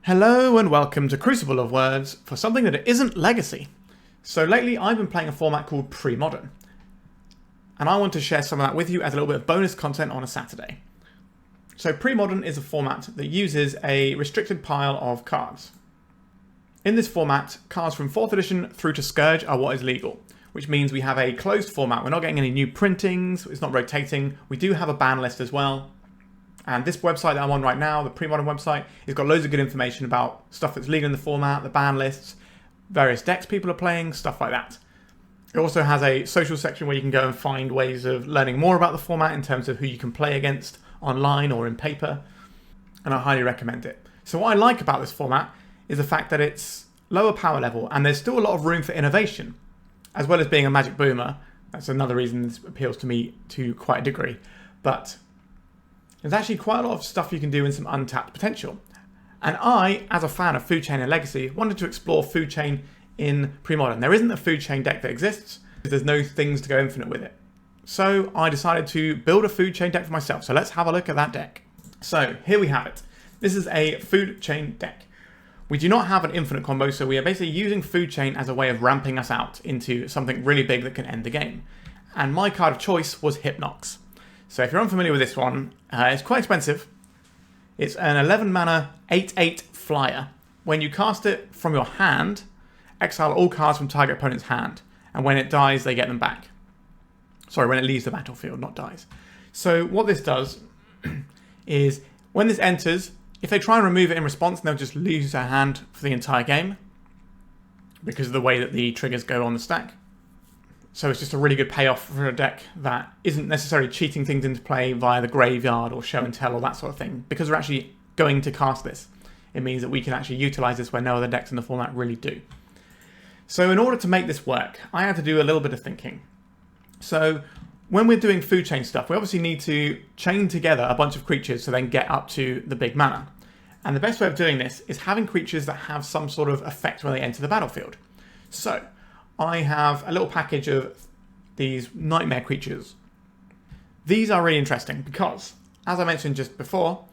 Hello and welcome to Crucible of Words for something that isn't Legacy. So lately I've been playing a format called Premodern, and I want to share some of that with you as a little bit of bonus content on a Saturday. So Premodern is a format that uses a restricted pile of cards. In this format, cards from 4th edition through to Scourge are what is legal, which means we have a closed format. We're not getting any new printings, it's not rotating. We do have a ban list as well. And this website that I'm on right now, the Premodern website, has got loads of good information about stuff that's legal in the format, the ban lists, various decks people are playing, stuff like that. It also has a social section where you can go and find ways of learning more about the format in terms of who you can play against online or in paper, and I highly recommend it. So what I like about this format is the fact that it's lower power level and there's still a lot of room for innovation, as well as being a magic boomer. That's another reason this appeals to me to quite a degree. But there's actually quite a lot of stuff you can do and some untapped potential. And I, as a fan of Food Chain and Legacy, wanted to explore Food Chain in Premodern. There isn't a Food Chain deck that exists, there's no things to go infinite with it. So I decided to build a Food Chain deck for myself. So let's have a look at that deck. So here we have it. This is a Food Chain deck. We do not have an infinite combo, so we are basically using Food Chain as a way of ramping us out into something really big that can end the game. And my card of choice was Hypnox. So if you're unfamiliar with this one, it's quite expensive. It's an 11 mana 8/8 flyer. When you cast it from your hand, exile all cards from target opponent's hand. And when it dies, they get them back. Sorry, when it leaves the battlefield, not dies. So what this does is when this enters, if they try and remove it in response, they'll just lose their hand for the entire game because of the way that the triggers go on the stack. So it's just a really good payoff for a deck that isn't necessarily cheating things into play via the graveyard or show and tell or that sort of thing. Because we're actually going to cast this, it means that we can actually utilize this where no other decks in the format really do. So in order to make this work, I had to do a little bit of thinking. So when we're doing food chain stuff, we obviously need to chain together a bunch of creatures to then get up to the big mana. And the best way of doing this is having creatures that have some sort of effect when they enter the battlefield. So I have a little package of these nightmare creatures. These are really interesting because, as I mentioned just before,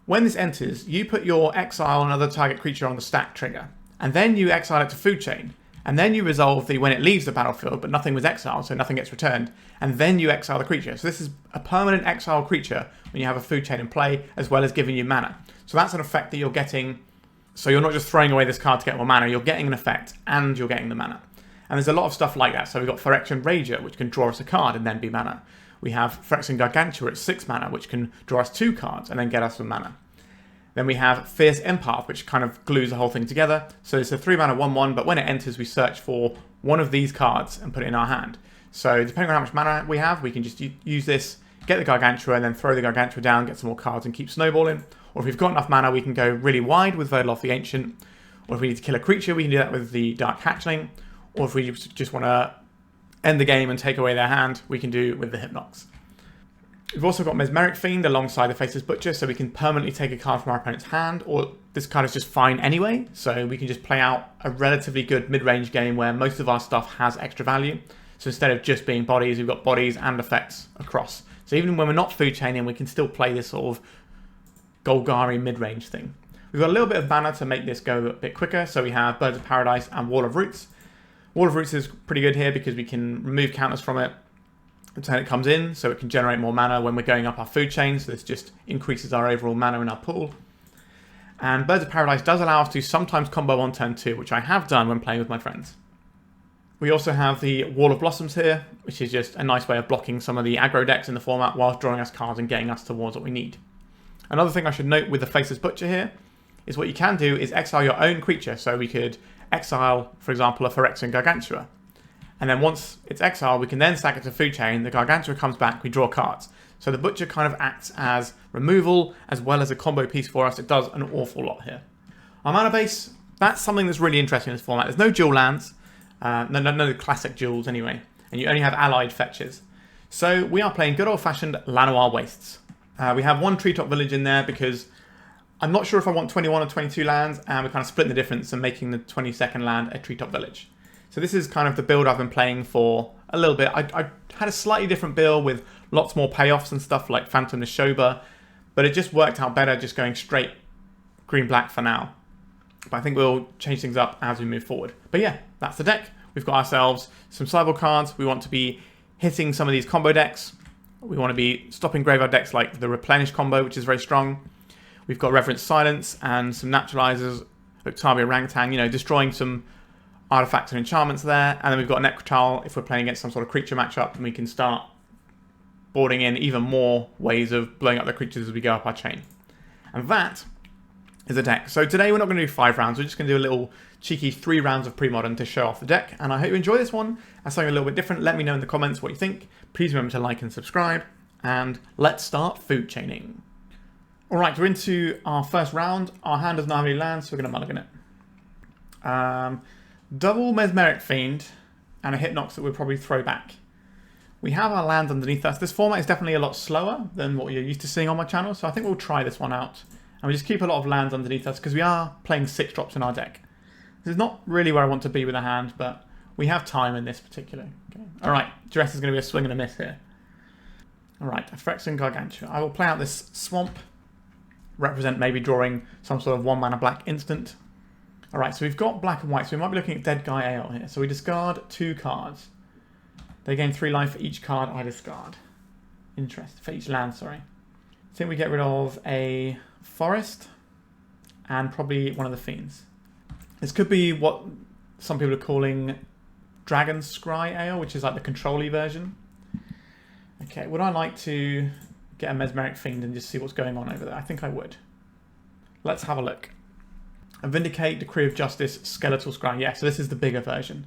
when this enters, you put your exile another target creature on the stack trigger, and then you exile it to food chain, and then you resolve the when it leaves the battlefield, but nothing was exiled, so nothing gets returned, and then you exile the creature. So this is a permanent exile creature when you have a food chain in play, as well as giving you mana. So that's an effect that you're getting. So you're not just throwing away this card to get more mana, you're getting an effect, and you're getting the mana. And there's a lot of stuff like that. So we've got Phyrexian Rager, which can draw us a card and then be mana. We have Phyrexian Gargantua at 6 mana, which can draw us 2 cards and then get us some mana. Then we have Fierce Empath, which kind of glues the whole thing together. So it's a 3 mana 1/1, but when it enters, we search for one of these cards and put it in our hand. So depending on how much mana we have, we can just use this, get the Gargantua, and then throw the Gargantua down, get some more cards, and keep snowballing. Or if we've got enough mana, we can go really wide with Verdeloth the Ancient. Or if we need to kill a creature, we can do that with the Dark Hatchling. Or if we just want to end the game and take away their hand, we can do with the Hypnox. We've also got Mesmeric Fiend alongside the Faceless Butcher, so we can permanently take a card from our opponent's hand, or this card is just fine anyway, so we can just play out a relatively good mid-range game where most of our stuff has extra value. So instead of just being bodies, we've got bodies and effects across. So even when we're not food chaining, we can still play this sort of Golgari mid-range thing. We've got a little bit of mana to make this go a bit quicker, so we have Birds of Paradise and Wall of Roots. Wall of Roots is pretty good here because we can remove counters from it until it comes in, so it can generate more mana when we're going up our food chain, so this just increases our overall mana in our pool. And Birds of Paradise does allow us to sometimes combo on turn 2, which I have done when playing with my friends. We also have the Wall of Blossoms here, which is just a nice way of blocking some of the aggro decks in the format whilst drawing us cards and getting us towards what we need. Another thing I should note with the Faceless Butcher here is what you can do is exile your own creature, so we could exile, for example, a Phyrexian Gargantua. And then once it's exiled, we can then sack it to food chain, the Gargantua comes back, we draw cards. So the Butcher kind of acts as removal as well as a combo piece for us. It does an awful lot here. Our mana base, that's something that's really interesting in this format. There's no dual lands, no classic duals anyway, and you only have allied fetches. So we are playing good old-fashioned Llanowar Wastes. We have one Treetop Village in there because I'm not sure if I want 21 or 22 lands, and we're kind of splitting the difference and making the 22nd land a Treetop Village. So this is kind of the build I've been playing for a little bit. I had a slightly different build with lots more payoffs and stuff like Phantom the Shoba, but it just worked out better just going straight green-black for now. But I think we'll change things up as we move forward. But yeah, that's the deck. We've got ourselves some sideboard cards. We want to be hitting some of these combo decks. We want to be stopping graveyard decks like the Replenish combo, which is very strong. We've got Reverent Silence and some Naturalizers, Uktabi Orangutan, you know, destroying some artifacts and enchantments there. And then we've got Nekrataal if we're playing against some sort of creature matchup, and we can start boarding in even more ways of blowing up the creatures as we go up our chain. And that is a deck. So today we're not going to do 5 rounds. We're just going to do a little cheeky 3 rounds of Premodern to show off the deck. And I hope you enjoy this one as something a little bit different. Let me know in the comments what you think. Please remember to like and subscribe. And let's start food chaining. Alright, we're into our first round. Our hand does not have any lands, so we're going to mulligan it. Double Mesmeric Fiend and a Hypnox that we'll probably throw back. We have our lands underneath us. This format is definitely a lot slower than what you're used to seeing on my channel, so I think we'll try this one out. And we just keep a lot of lands underneath us because we are playing 6 drops in our deck. This is not really where I want to be with a hand, but we have time in this particular game. Alright, Duress is going to be a swing and a miss here. Alright, a Phyrexian Gargantua. I will play out this Swamp. Represent maybe drawing some sort of 1 mana black instant. Alright, so we've got black and white, so we might be looking at Dead Guy Ale here. So we discard 2 cards. They gain 3 life for each card I discard. Interest. For each land, sorry. I think we get rid of a Forest and probably one of the Fiends. This could be what some people are calling Dragon's Scry Ale, which is like the control-y version. Okay, would I like to get a Mesmeric Fiend and just see what's going on over there? I think I would. Let's have a look. A Vindicate, Decree of Justice, Skeletal Scry. Yeah, so this is the bigger version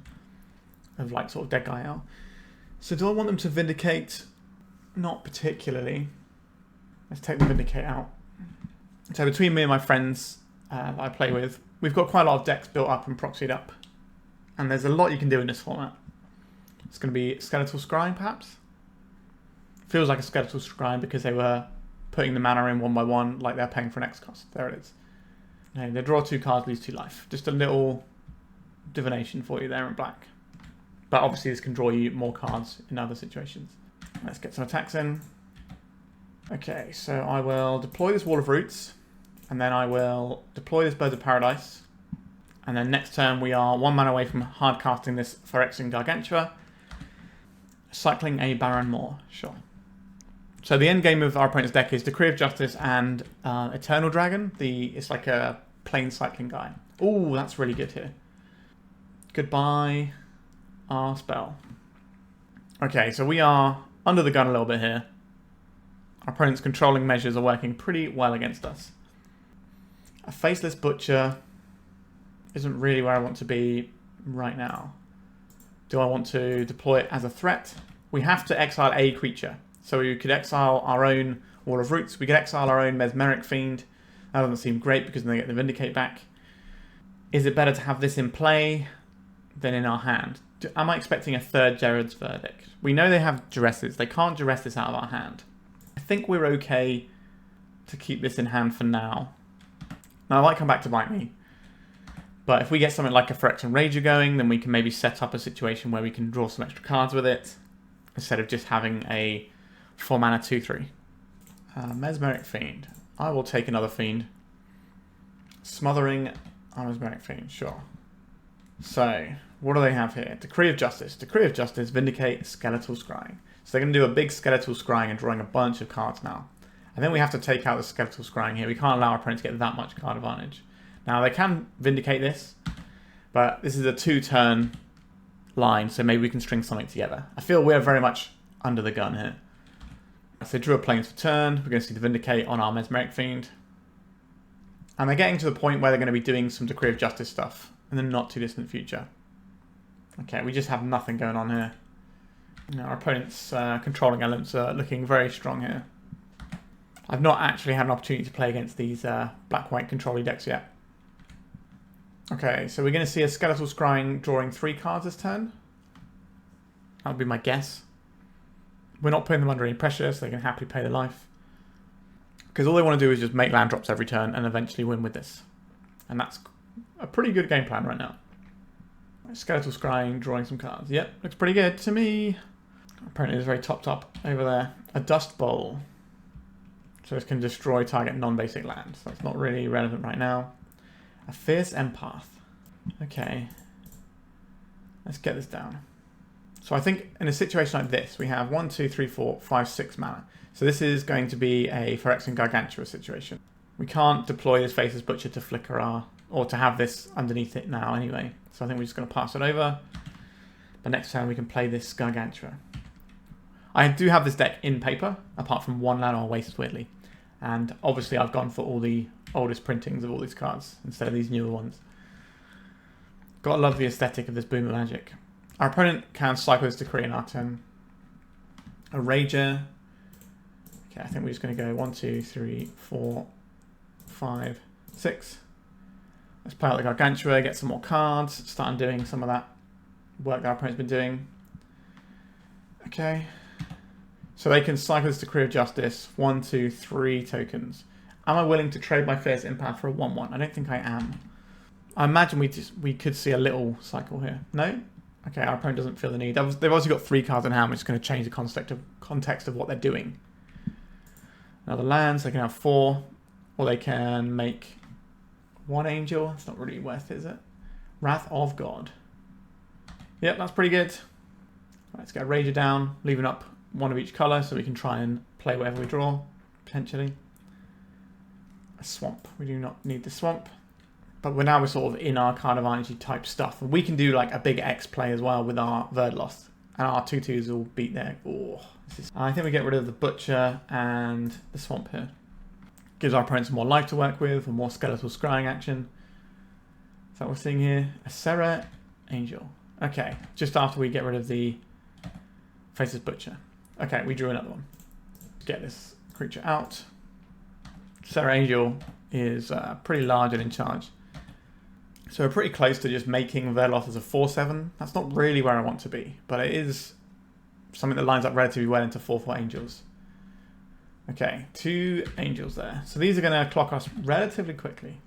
of like sort of Dead Guy Ale. So do I want them to Vindicate? Not particularly. Let's take the Vindicate out. So between me and my friends that I play with, we've got quite a lot of decks built up and proxied up. And there's a lot you can do in this format. It's going to be Skeletal Scry, perhaps? Feels like a Skeletal Scry because they were putting the mana in 1 by 1 like they're paying for an X cost. There it is. Okay, they draw 2 cards, lose 2 life. Just a little divination for you there in black. But obviously this can draw you more cards in other situations. Let's get some attacks in. Okay, so I will deploy this Wall of Roots. And then I will deploy this Birds of Paradise. And then next turn we are 1 mana away from hard casting this Phyrexian Gargantua. Cycling a Baron Moor, sure. So the end game of our opponent's deck is Decree of Justice and Eternal Dragon. It's like a plain cycling guy. Ooh, that's really good here. Goodbye, our spell. Okay, so we are under the gun a little bit here. Our opponent's controlling measures are working pretty well against us. A Faceless Butcher isn't really where I want to be right now. Do I want to deploy it as a threat? We have to exile a creature. So we could exile our own Wall of Roots. We could exile our own Mesmeric Fiend. That doesn't seem great because then they get the Vindicate back. Is it better to have this in play than in our hand? Am I expecting a 3rd Jared's Verdict? We know they have Duresses. They can't Duress this out of our hand. I think we're okay to keep this in hand for now. Now, it might come back to bite me. But if we get something like a Phyrexian Rager going, then we can maybe set up a situation where we can draw some extra cards with it, instead of just having a 4 mana 2/3. Mesmeric Fiend. I will take another Fiend. Smothering our Mesmeric Fiend, sure. So, what do they have here? Decree of Justice. Decree of Justice, Vindicate, Skeletal Scrying. So they're going to do a big Skeletal Scrying and drawing a bunch of cards now. I think we have to take out the Skeletal Scrying here. We can't allow our opponent to get that much card advantage. Now, they can Vindicate this, but this is a 2-turn line, so maybe we can string something together. I feel we're very much under the gun here. So they drew a Plains for turn. We're going to see the Vindicate on our Mesmeric Fiend. And they're getting to the point where they're going to be doing some Decree of Justice stuff in the not too distant future. Okay, we just have nothing going on here. You know, our opponent's controlling elements are looking very strong here. I've not actually had an opportunity to play against these black-white controlling decks yet. Okay, so we're going to see a Skeletal Scrying drawing 3 cards this turn. That would be my guess. We're not putting them under any pressure, so they can happily pay their life. Because all they want to do is just make land drops every turn and eventually win with this. And that's a pretty good game plan right now. Skeletal Scrying, drawing some cards. Yep, looks pretty good to me. Apparently it's very topped up over there. A Dust Bowl. So this can destroy target non-basic land. So that's not really relevant right now. A Fierce Empath. Okay. Let's get this down. So I think in a situation like this, we have 1, 2, 3, 4, 5, 6 mana. So this is going to be a Phyrexian Gargantua situation. We can't deploy this Faceless Butcher to flicker our, or to have this underneath it now anyway. So I think we're just going to pass it over. But next turn we can play this Gargantua. I do have this deck in paper, apart from one Llanowar Wastes, weirdly. And obviously I've gone for all the oldest printings of all these cards, instead of these newer ones. Gotta love the aesthetic of this Boom of Magic. Our opponent can cycle this Decree in our turn. A Rager. Okay, I think we're just going to go 1, 2, 3, 4, 5, 6. Let's play out the Gargantua, get some more cards, start doing some of that work that our opponent's been doing. Okay. So they can cycle this Decree of Justice. 1, 2, 3 tokens. Am I willing to trade my Fierce Empath for a 1/1? I don't think I am. I imagine we could see a little cycle here. No? Okay, our opponent doesn't feel the need. They've also got 3 cards in hand, which is going to change the context of what they're doing. Another lands, they can have 4, or they can make 1 angel. It's not really worth it, is it? Wrath of God. Yep, that's pretty good. Let's get a Rager down, leaving up 1 of each colour so we can try and play whatever we draw, potentially. A swamp. We do not need the swamp. But we're sort of in our card advantage type stuff. And we can do like a big X play as well with our Verdeloth. And our 2/2s will beat their... Oh, I think we get rid of the Butcher and the Swamp here. Gives our opponents more life to work with, or more skeletal scrying action. Is that what we're seeing here? A Serra Angel. Okay, just after we get rid of the Faceless Butcher. Okay, we drew another one. Let's get this creature out. Serra Angel is pretty large and in charge. So we're pretty close to just making Verdeloth as a 4/7. That's not really where I want to be, but it is something that lines up relatively well into 4/4 angels. Okay, 2 angels there. So these are going to clock us relatively quickly.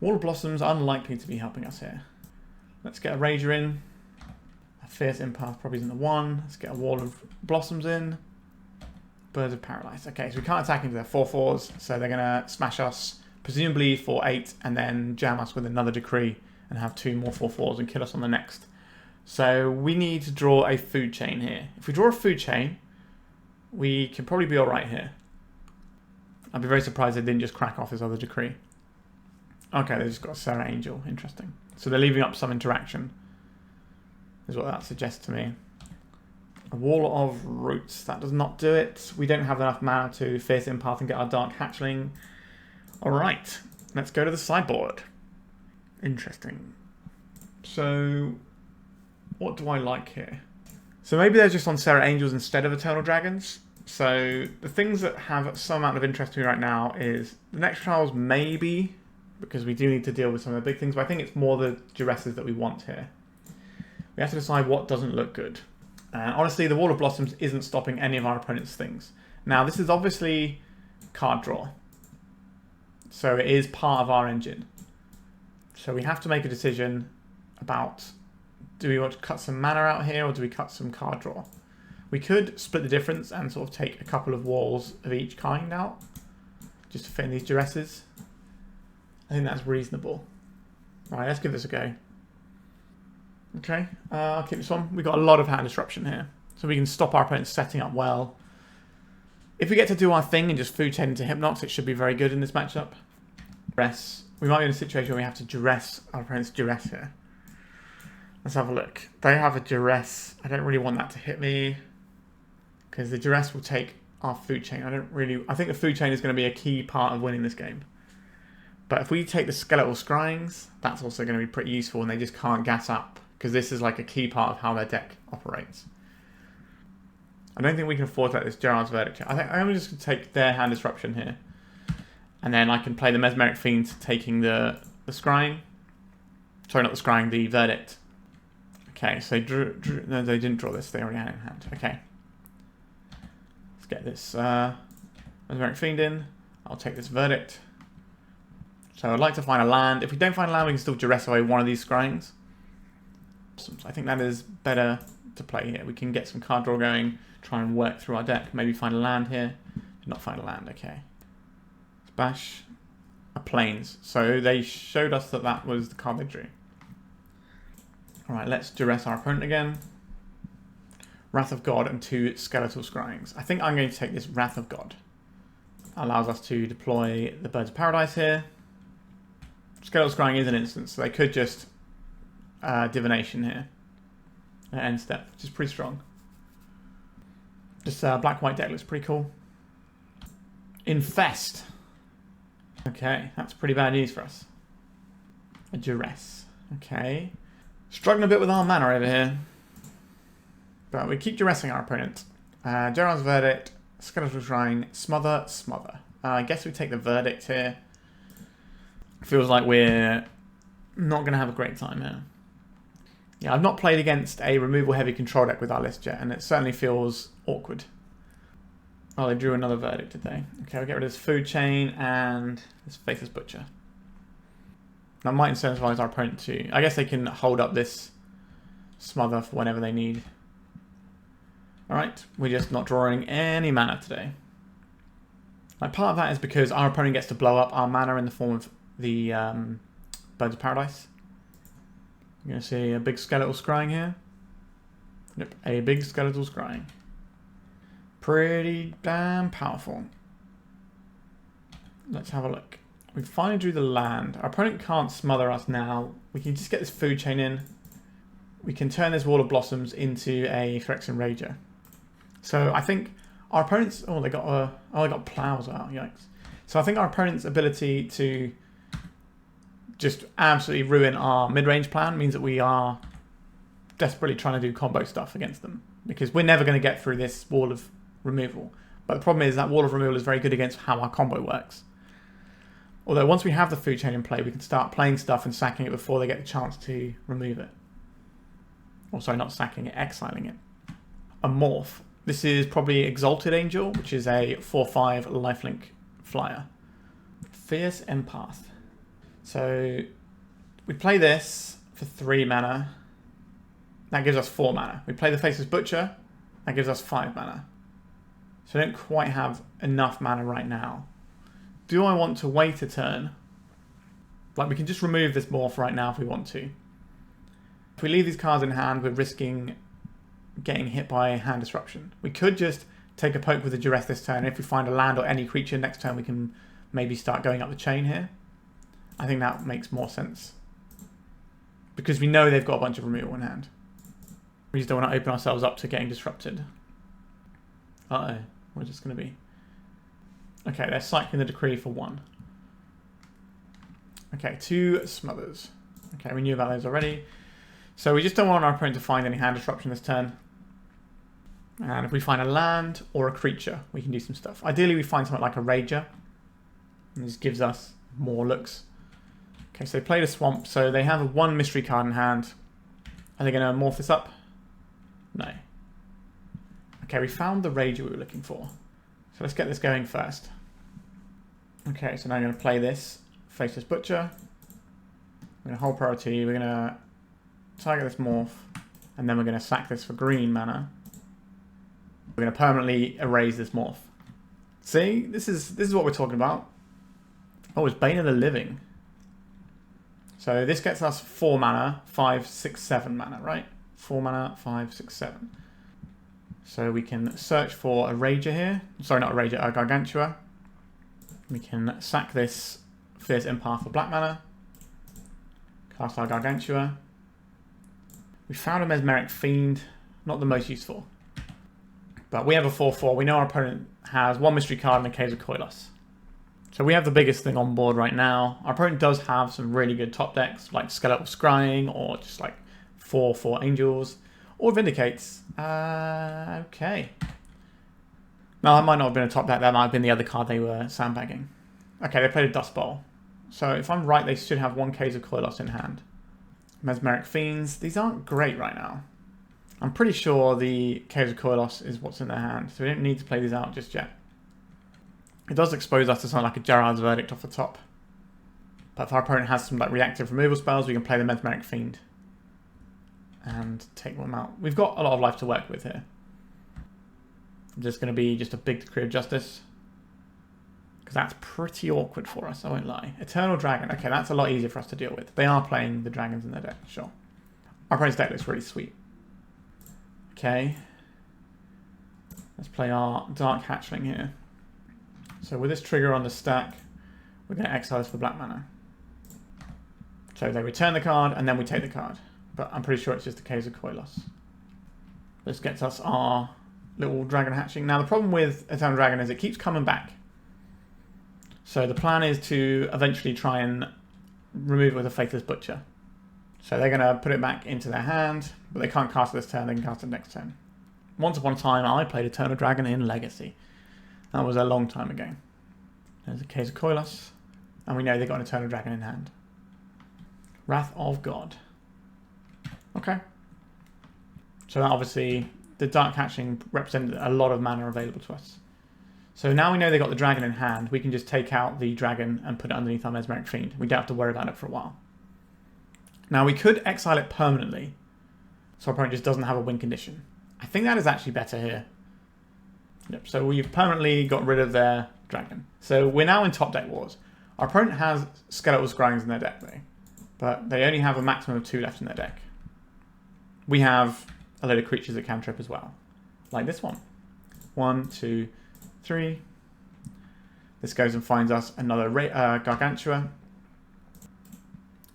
Wall of Blossoms unlikely to be helping us here. Let's get a Rager in. A Fierce Empath probably isn't the one. Let's get a Wall of Blossoms in. Birds of Paradise. Okay, so we can't attack into their 4/4s, so they're going to smash us presumably for 8 and then jam us with another Decree and have 2 more 4/4s and kill us on the next. So we need to draw a food chain here. If we draw a food chain, we can probably be alright here. I'd be very surprised they didn't just crack off this other Decree. Okay, they just got a Serra Angel. Interesting. So they're leaving up some interaction, is what that suggests to me. A Wall of Roots. That does not do it. We don't have enough mana to Fierce Empath and get our Dark Hatchling. Alright, let's go to the sideboard. Interesting. So, what do I like here? So maybe they're just on Serra Angels instead of Eternal Dragons. So the things that have some amount of interest to me right now is the Nekrataals maybe, because we do need to deal with some of the big things, but I think it's more the Duresses that we want here. We have to decide what doesn't look good. Honestly, the Wall of Blossoms isn't stopping any of our opponent's things. Now, this is obviously card draw. So it is part of our engine. So we have to make a decision about, do we want to cut some mana out here or do we cut some card draw? We could split the difference and sort of take a couple of walls of each kind out, just to fit in these Duresses. I think that's reasonable. Right, let's give this a go. Okay, I'll keep this one. We've got a lot of hand disruption here, so we can stop our opponents setting up well. If we get to do our thing and just food chain into Hypnox, it should be very good in this matchup. Duress. We might be in a situation where we have to Duress our opponent's Duress here. Let's have a look. They have a Duress. I don't really want that to hit me, because the Duress will take our food chain. I think the food chain is going to be a key part of winning this game. But if we take the skeletal scryings, that's also going to be pretty useful, and they just can't gas up, because this is like a key part of how their deck operates. I don't think we can afford to let this Gerard's Verdict. I think I'm just going to take their hand disruption here. And then I can play the Mesmeric Fiend taking the scrying. Sorry, not the scrying, the Verdict. Okay, so no, they didn't draw this. They already had it in hand. Okay. Let's get this Mesmeric Fiend in. I'll take this Verdict. So I'd like to find a land. If we don't find a land, we can still Duress away one of these scryings. So I think that is better to play here. We can get some card draw going, try and work through our deck, maybe find a land here. Did not find a land, okay. Let's bash a planes. So they showed us that that was the card they drew. Alright, let's duress our opponent again. Wrath of God and 2 Skeletal Scryings. I think I'm going to take this Wrath of God. Allows us to deploy the Birds of Paradise here. Skeletal Scrying is an instant, so they could just Divination here at end step, which is pretty strong. This black-white deck looks pretty cool. Infest. Okay, that's pretty bad news for us. A Duress. Okay. Struggling a bit with our mana over here. But we keep duressing our opponent. Gerard's Verdict, Skeletal Shrine, Smother, Smother. I guess we take the Verdict here. Feels like we're not going to have a great time here. Yeah, I've not played against a removal-heavy control deck with our list yet, and it certainly feels awkward. Oh, they drew another Verdict, did they? Okay, we'll get rid of this Food Chain and this Faceless Butcher. That might incentivize our opponent to... I guess they can hold up this Smother for whenever they need. Alright, we're just not drawing any mana today. Like, part of that is because our opponent gets to blow up our mana in the form of the Birds of Paradise. You're going to see a big Skeletal Scrying here. Yep, a big Skeletal Scrying. Pretty damn powerful. Let's have a look. We finally drew the land. Our opponent can't smother us now. We can just get this Food Chain in. We can turn this Wall of Blossoms into a Phyrexian Rager. So I think our opponent's... Oh, they got plows out. Yikes. So I think our opponent's ability to just absolutely ruin our mid-range plan means that we are desperately trying to do combo stuff against them. Because we're never going to get through this Wall of Removal. But the problem is that Wall of Removal is very good against how our combo works. Although once we have the Food Chain in play, we can start playing stuff and sacking it before they get the chance to remove it. Or sorry, not sacking it, exiling it. A Morph. This is probably Exalted Angel, which is a 4/5 lifelink flyer. Fierce Empath. So we play this for 3 mana. That gives us 4 mana. We play the Faceless Butcher. That gives us 5 mana. So I don't quite have enough mana right now. Do I want to wait a turn? Like, we can just remove this Morph right now if we want to. If we leave these cards in hand, we're risking getting hit by hand disruption. We could just take a poke with the Duress this turn. If we find a land or any creature next turn, we can maybe start going up the chain here. I think that makes more sense. Because we know they've got a bunch of removal in hand. We just don't want to open ourselves up to getting disrupted. Uh-oh. What's this going to be? Okay, they're cycling the Decree for 1. Okay, 2 Smothers. Okay, we knew about those already. So we just don't want our opponent to find any hand disruption this turn. And if we find a land or a creature, we can do some stuff. Ideally, we find something like a Rager. And this gives us more looks. Okay, so they played a Swamp. So they have 1 mystery card in hand. Are they going to morph this up? No. Okay, we found the Rager we were looking for. So let's get this going first. Okay, so now I'm going to play this Faceless Butcher. We're going to hold priority. We're going to target this Morph. And then we're going to sack this for green mana. We're going to permanently erase this Morph. See? This is what we're talking about. Oh, it's Bane of the Living. So this gets us 4 mana, 5, 6, 7 mana, right? 4 mana, 5, 6, 7. So we can search for a Rager here. Sorry, not a Rager, a Gargantua. We can sack this Fierce Empath for black mana. Cast our Gargantua. We found a Mesmeric Fiend. Not the most useful. But we have a 4/4. We know our opponent has 1 mystery card and a Caves of Koilos. So we have the biggest thing on board right now. Our opponent does have some really good top decks, like Skeletal Scrying, or just like 4/4 Angels, or Vindicates. Okay. No, that might not have been a top deck. That might have been the other card they were sandbagging. Okay, they played a Dust Bowl. So if I'm right, they should have 1 Caves of Koilos in hand. Mesmeric Fiends. These aren't great right now. I'm pretty sure the Caves of Koilos is what's in their hand, so we don't need to play these out just yet. It does expose us to something like a Gerard's Verdict off the top. But if our opponent has some like reactive removal spells, we can play the Mesmeric Fiend and take them out. We've got a lot of life to work with here. There's going to be just a big Decree of Justice. because that's pretty awkward for us, I won't lie. Eternal Dragon. Okay, that's a lot easier for us to deal with. They are playing the dragons in their deck, sure. Our opponent's deck looks really sweet. Okay. Let's play our Dark Hatchling here. So with this trigger on the stack, we're going to exile this for black mana. So they return the card, and then we take the card. But I'm pretty sure it's just a case of Koilos. This gets us our little dragon hatching. Now the problem with Eternal Dragon is it keeps coming back. So the plan is to eventually try and remove it with a Faceless Butcher. So they're going to put it back into their hand, but they can't cast it this turn, they can cast it next turn. Once upon a time, I played Eternal Dragon in Legacy. That was a long time ago. There's a case of Koilos, and we know they've got an Eternal Dragon in hand. Wrath of God. Okay. So that obviously, the Dark Hatchling represented a lot of mana available to us. So now we know they've got the dragon in hand, we can just take out the dragon and put it underneath our Mesmeric Fiend. We don't have to worry about it for a while. Now we could exile it permanently, so our opponent just doesn't have a win condition. I think that is actually better here. Yep, so we've permanently got rid of their dragon. So we're now in top deck wars. Our opponent has Skeletal Scryings in their deck though, but they only have a maximum of 2 left in their deck. We have a load of creatures that cantrip as well, like this one. 1, 2, 3. This goes and finds us another Gargantua,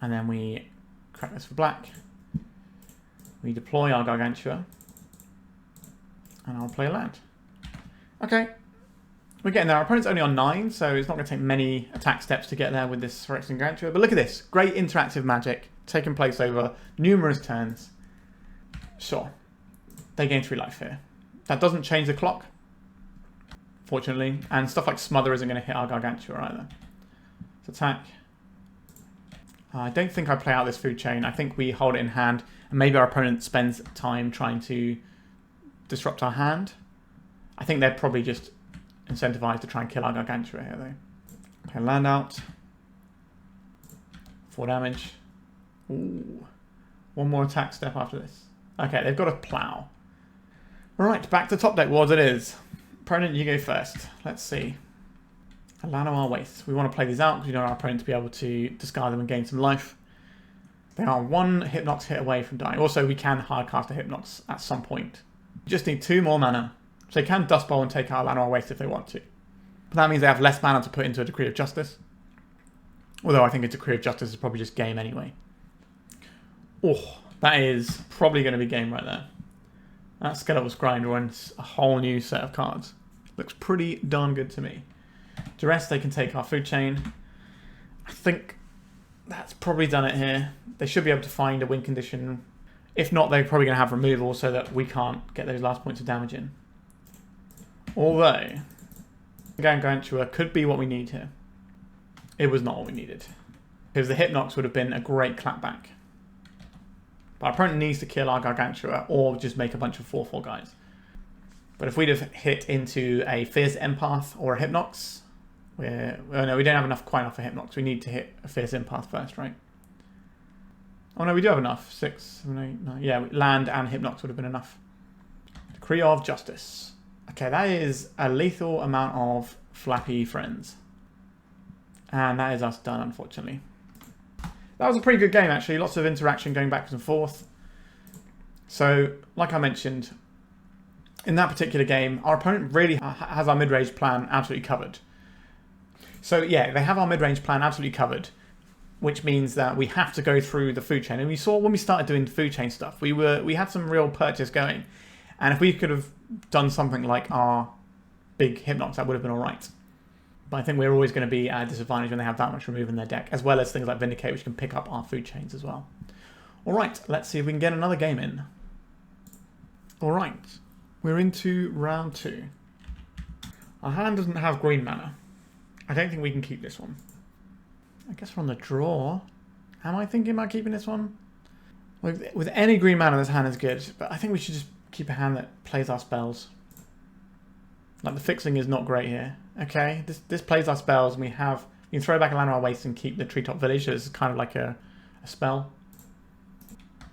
and then we crack this for black. We deploy our Gargantua, and I'll play a land. Okay, we're getting there. Our opponent's only on 9, so it's not going to take many attack steps to get there with this Phyrexian Gargantua. But look at this, great interactive magic taking place over numerous turns. Sure, they gain 3 life here. That doesn't change the clock, fortunately, and stuff like Smother isn't going to hit our Gargantua either. Let's attack. I don't think I play out this food chain. I think we hold it in hand, and maybe our opponent spends time trying to disrupt our hand. I think they're probably just incentivized to try and kill our Gargantua here, though. Okay, land out. 4 damage. Ooh. 1 more attack step after this. Okay, they've got a plow. Alright, back to top deck wars it is. Opponent, you go first. Let's see. Llanowar Wastes. We want to play these out because we don't want our opponent to be able to discard them and gain some life. They are 1 Hypnox hit away from dying. Also, we can hard cast a Hypnox at some point. We just need 2 more mana. So they can Dust Bowl and take out Llanowar Wastes if they want to. But that means they have less mana to put into a Decree of Justice. Although I think a Decree of Justice is probably just game anyway. Oh, that is probably going to be game right there. That Skeletal Scrying runs a whole new set of cards. Looks pretty darn good to me. Duress, they can take our food chain. I think that's probably done it here. They should be able to find a win condition. If not, they're probably going to have removal so that we can't get those last points of damage in. Although, Gargantua could be what we need here. It was not what we needed, because the Hypnox would have been a great clapback. But our opponent needs to kill our Gargantua or just make a bunch of 4/4 guys. But if we'd have hit into a Fierce Empath or a Hypnox, no, we don't have quite enough for Hypnox. We need to hit a Fierce Empath first, right? Oh no, we do have enough. 6, 7, 8, 9. Yeah, land and Hypnox would have been enough. Decree of Justice. Okay, that is a lethal amount of flappy friends. And that is us done, unfortunately. That was a pretty good game, actually. Lots of interaction going backwards and forth. So, like I mentioned, in that particular game, our opponent really has our mid-range plan absolutely covered. So, yeah, they have our mid-range plan absolutely covered, which means that we have to go through the food chain. And we saw when we started doing food chain stuff, we had some real purchase going. And if we could have done something like our big Hypnox, that would have been all right. But I think we're always going to be at a disadvantage when they have that much remove in their deck, as well as things like Vindicate, which can pick up our food chains as well. All right, let's see if we can get another game in. All right, we're into round 2. Our hand doesn't have green mana. I don't think we can keep this one. I guess we're on the draw. Am I thinking about keeping this one? With any green mana, this hand is good, but I think we should just keep a hand that plays our spells. Like, the fixing is not great here. Okay, this plays our spells, and we can throw back a Llanowar Wastes and keep the Treetop Village, so it's kind of like a spell.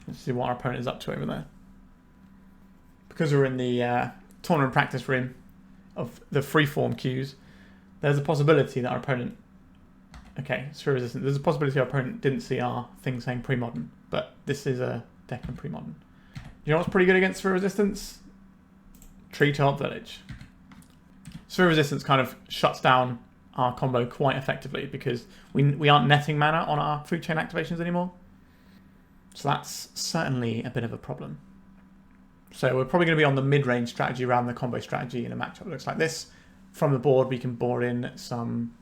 Let's see what our opponent is up to over there. Because we're in the tournament practice room of the freeform queues, There's a possibility that our opponent... Okay, Sphere Resistance. There's a possibility our opponent didn't see our thing saying Premodern, but this is a deck in Premodern. You know what's pretty good against Sphere Resistance? Treetop Village. Sphere Resistance kind of shuts down our combo quite effectively because we aren't netting mana on our food chain activations anymore. So that's certainly a bit of a problem. So we're probably going to be on the mid-range strategy rather than the combo strategy in a matchup that looks like this. From the board, we can board in some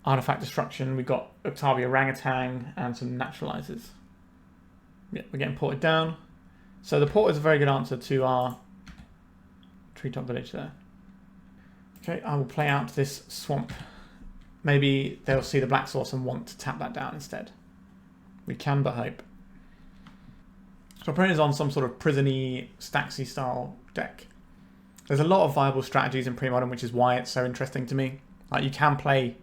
artifact destruction. We've got Uktabi Orangutan and some Naturalizes. Yeah, we're getting ported down. So the port is a very good answer to our Treetop Village there. Okay, I will play out this swamp. Maybe they'll see the black source and want to tap that down instead. We can but hope. So opponent is on some sort of prison-y, Staxy style deck. There's a lot of viable strategies in Premodern, which is why it's so interesting to me. Like, you can play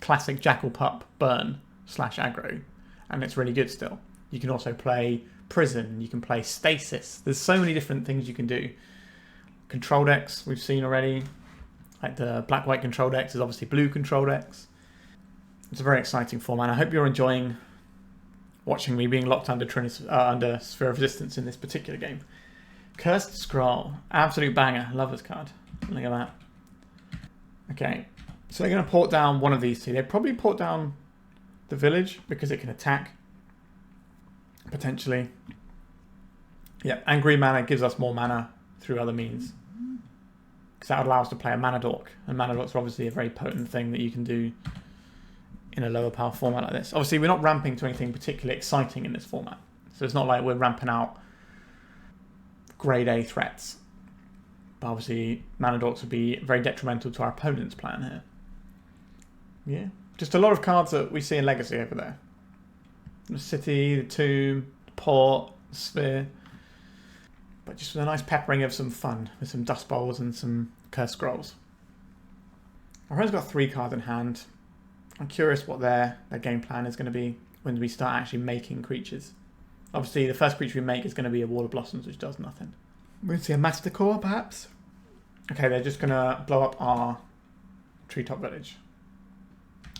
classic Jackal Pup burn / aggro, and it's really good still. You can also play prison, you can play stasis. There's so many different things you can do. Control decks we've seen already. Like the black-white control decks is obviously blue control decks. It's a very exciting format. I hope you're enjoying watching me being locked under Sphere of Resistance in this particular game. Cursed Scroll. Absolute banger. Love this card. Look at that. Okay. So they're going to port down one of these two. They'd probably port down the village because it can attack. Potentially. Yeah, and green mana gives us more mana through other means. Because that would allow us to play a Mana Dork. And Mana Dorks are obviously a very potent thing that you can do in a lower power format like this. Obviously, we're not ramping to anything particularly exciting in this format. So it's not like we're ramping out grade A threats. But obviously, Mana Dorks would be very detrimental to our opponent's plan here. Yeah. Just a lot of cards that we see in Legacy over there. The City, the Tomb, the Port, the Sphere. But just with a nice peppering of some fun, with some Dust Bowls and some Cursed Scrolls. Our opponent's got 3 cards in hand. I'm curious what their game plan is going to be when we start actually making creatures. Obviously, the first creature we make is going to be a Wall of Blossoms, which does nothing. We're going to see a Master Core, perhaps? Okay, they're just going to blow up our Treetop Village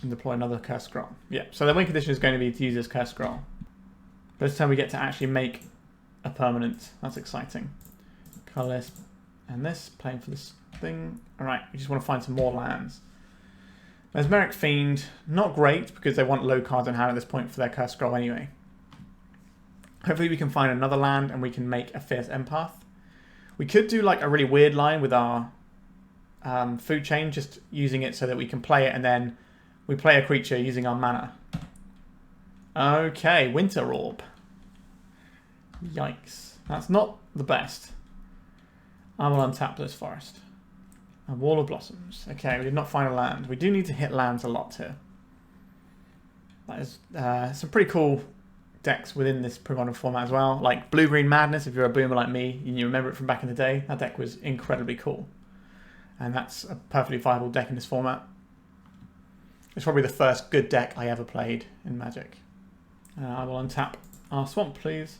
and deploy another Cursed Scroll. Yeah, so their win condition is going to be to use this Cursed Scroll. But this time we get to actually make a permanent. That's exciting. Colorless and this, playing for this thing. Alright, we just want to find some more lands. Mesmeric Fiend, not great because they want low cards in hand at this point for their Cursed Scroll anyway. Hopefully we can find another land and we can make a Fierce Empath. We could do like a really weird line with our food chain, just using it so that we can play it and then we play a creature using our mana. Okay, Winter Orb. Yikes. That's not the best. I will untap this forest. A Wall of Blossoms. Okay, we did not find a land. We do need to hit lands a lot here. That is some pretty cool decks within this Premodern format as well. Like Blue-Green Madness, if you're a boomer like me, and you remember it from back in the day, that deck was incredibly cool. And that's a perfectly viable deck in this format. It's probably the first good deck I ever played in Magic. I will untap our Swamp, please.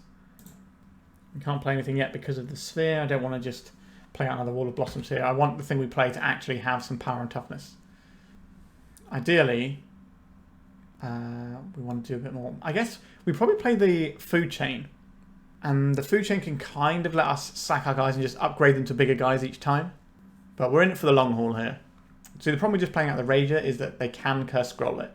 We can't play anything yet because of the Sphere. I don't want to just play out another Wall of Blossoms here. I want the thing we play to actually have some power and toughness. Ideally, we want to do a bit more. I guess we probably play the food chain. And the food chain can kind of let us sack our guys and just upgrade them to bigger guys each time. But we're in it for the long haul here. So the problem with just playing out the Rager is that they can Curse Scroll it.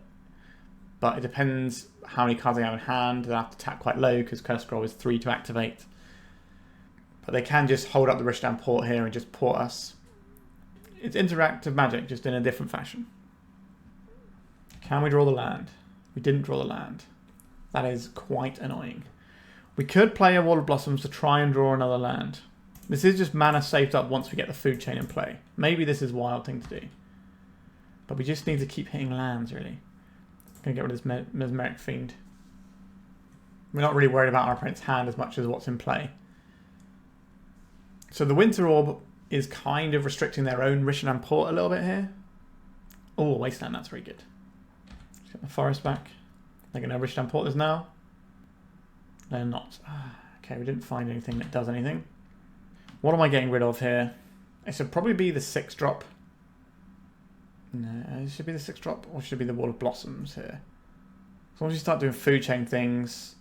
But it depends how many cards they have in hand. They'll have to tap quite low because Curse Scroll is 3 to activate. But they can just hold up the Rishdam Port here and just port us. It's interactive Magic, just in a different fashion. Can we draw the land? We didn't draw the land. That is quite annoying. We could play a Wall of Blossoms to try and draw another land. This is just mana saved up once we get the food chain in play. Maybe this is a wild thing to do. But we just need to keep hitting lands, really. Gonna get rid of this Mesmeric Fiend. We're not really worried about our opponent's hand as much as what's in play. So the Winter Orb is kind of restricting their own Rishdam Port a little bit here. Oh, Wasteland, that's very good. Let's get the forest back. They're going to Rishdam Port this now. They're not. Okay, we didn't find anything that does anything. What am I getting rid of here? It should probably be the 6-drop. No, it should be the 6-drop, or should it be the Wall of Blossoms here? So once you start doing food chain things,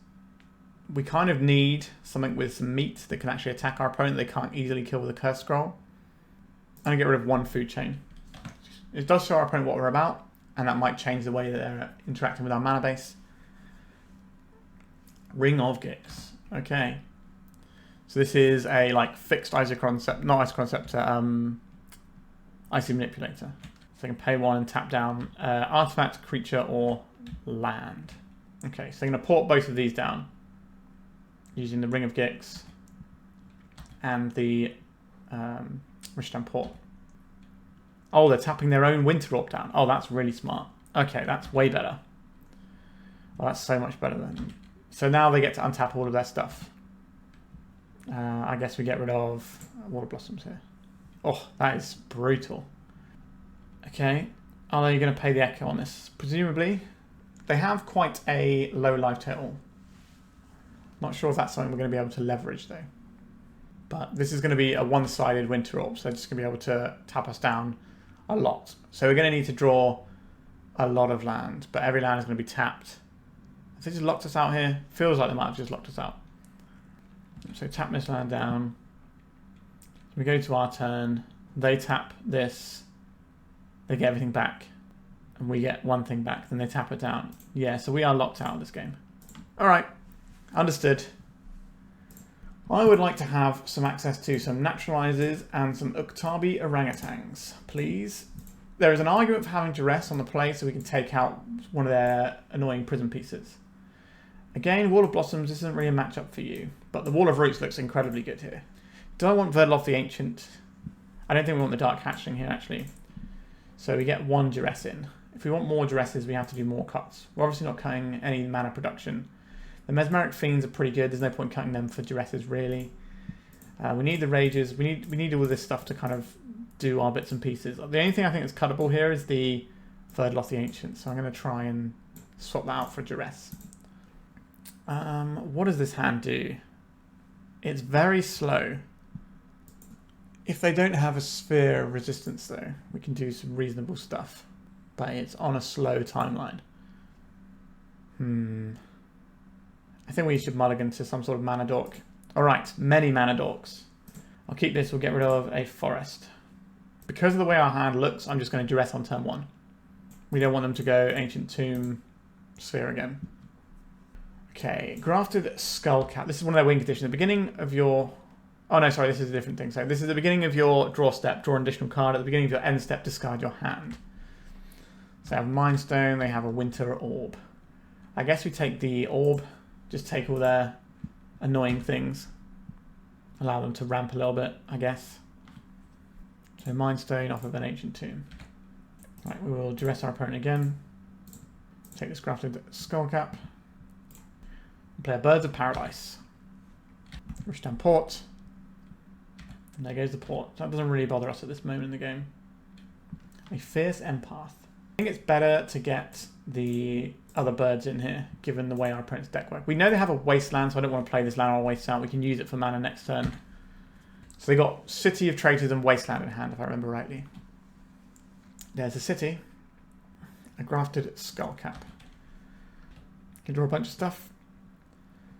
we kind of need something with some meat that can actually attack our opponent. They can't easily kill with a Curse Scroll. And get rid of one food chain. It does show our opponent what we're about, and that might change the way that they're interacting with our mana base. Ring of Gix. Okay. So this is a like fixed Icy Concept, Icy Manipulator. So I can pay 1 and tap down artifact, creature, or land. Okay, so I'm going to port both of these down using the Ring of Gix and the Rishtan Port. Oh, they're tapping their own Winter Orb down. Oh, that's really smart. Okay, that's way better. Oh, that's so much better than... So now they get to untap all of their stuff. I guess we get rid of Water Blossoms here. Oh, that is brutal. Okay, are they going to pay the Echo on this? Presumably. They have quite a low life total. Not sure if that's something we're going to be able to leverage though. But this is going to be a one-sided Winter Orb, so they're just going to be able to tap us down a lot. So we're going to need to draw a lot of land, but every land is going to be tapped. Have they just locked us out here? Feels like they might have just locked us out. So tap this land down. We go to our turn. They tap this. They get everything back. And we get one thing back. Then they tap it down. Yeah, so we are locked out of this game. Alright. Understood. I would like to have some access to some Naturalizes and some Uktabi Orangutans, please. There is an argument for having Duress on the play so we can take out one of their annoying prison pieces. Again, Wall of Blossoms isn't really a matchup for you, but the Wall of Roots looks incredibly good here. Do I want Verdeloth the Ancient? I don't think we want the Dark Hatchling here, actually. So we get 1 Duress in. If we want more Duresses, we have to do more cuts. We're obviously not cutting any mana production. The Mesmeric Fiends are pretty good. There's no point cutting them for Duresses, really. We need the Ragers. We need all this stuff to kind of do our bits and pieces. The only thing I think is cuttable here is the Verdeloth the Ancient. So I'm going to try and swap that out for Duress. What does this hand do? It's very slow. If they don't have a Sphere of Resistance, though, we can do some reasonable stuff. But it's on a slow timeline. I think we should mulligan to some sort of mana dork. Alright, many mana dorks. I'll keep this, we'll get rid of a forest. Because of the way our hand looks, I'm just going to Duress on turn 1. We don't want them to go Ancient Tomb Sphere again. Okay, Grafted Skullcap. This is one of their win conditions. At the beginning of your... Oh no, sorry, this is a different thing. So this is the beginning of your draw step, draw an additional card. At the beginning of your end step, discard your hand. So they have Mind Stone, they have a Winter Orb. I guess we take the Orb, just take all their annoying things. Allow them to ramp a little bit, I guess. So Mind Stone off of an Ancient Tomb. Right, we will Duress our opponent again. Take this Grafted Skullcap. Play a Birds of Paradise. Rishtan Port. And there goes the port. That doesn't really bother us at this moment in the game. A Fierce Empath. I think it's better to get the other birds in here, given the way our opponent's deck works. We know they have a Wasteland, so I don't want to play this Llanowar Wastes out. We can use it for mana next turn. So they got City of Traitors and Wasteland in hand, if I remember rightly. There's a city. A Grafted Skullcap. Can draw a bunch of stuff.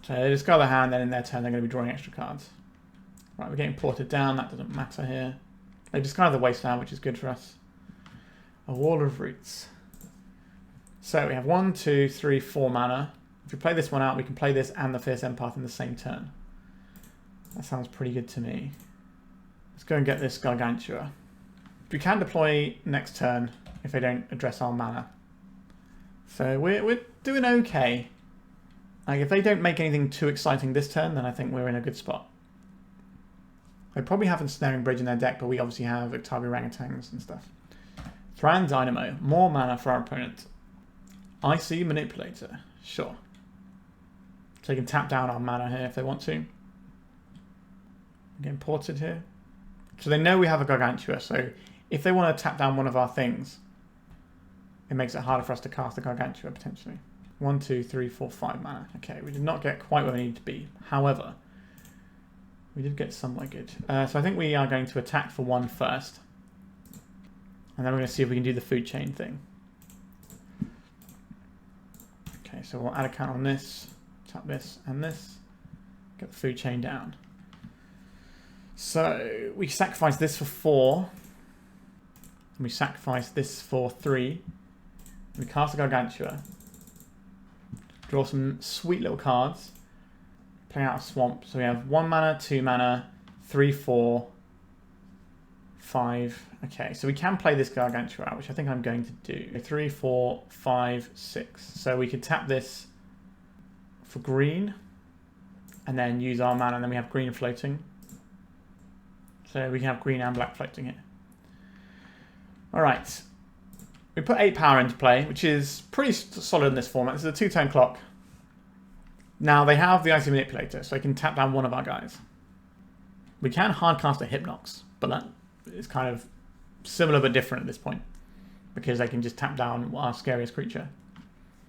So they discard their hand, then in their turn they're going to be drawing extra cards. Right, we're getting ported down, that doesn't matter here. They discard the Wasteland, which is good for us. A Wall of Roots. So we have 1, 2, 3, 4 mana. If we play this one out, we can play this and the Fierce Empath in the same turn. That sounds pretty good to me. Let's go and get this Gargantua. We can deploy next turn if they don't address our mana. So we're doing okay. Like if they don't make anything too exciting this turn, then I think we're in a good spot. They probably have a Snaring Bridge in their deck, but we obviously have Uktabi Orangutans and stuff. Thran Dynamo. More mana for our opponent. Icy Manipulator. Sure. So they can tap down our mana here if they want to. Getting ported here. So they know we have a Gargantua, so if they want to tap down one of our things, it makes it harder for us to cast the Gargantua potentially. 1, 2, 3, 4, 5 mana. Okay, we did not get quite where we needed to be. However, we did get somewhat good. So I think we are going to attack for 1 first. And then we're going to see if we can do the food chain thing. Okay, so we'll add a count on this, tap this and this, get the food chain down. So we sacrifice this for 4. And we sacrifice this for 3. We cast a Gargantua. Draw some sweet little cards. Play out a swamp. So we have 1 mana, 2 mana, 3, 4, 5. Okay, so we can play this Gargantua out, which I think I'm going to do. 3, 4, 5, 6. So we could tap this for green and then use our mana, and then we have green floating. So we can have green and black floating here. Alright. We put 8 power into play, which is pretty solid in this format. This is a 2-turn clock. Now they have the Icy Manipulator, so I can tap down one of our guys. We can hardcast a Hypnox, but that is kind of similar but different at this point, because they can just tap down our scariest creature.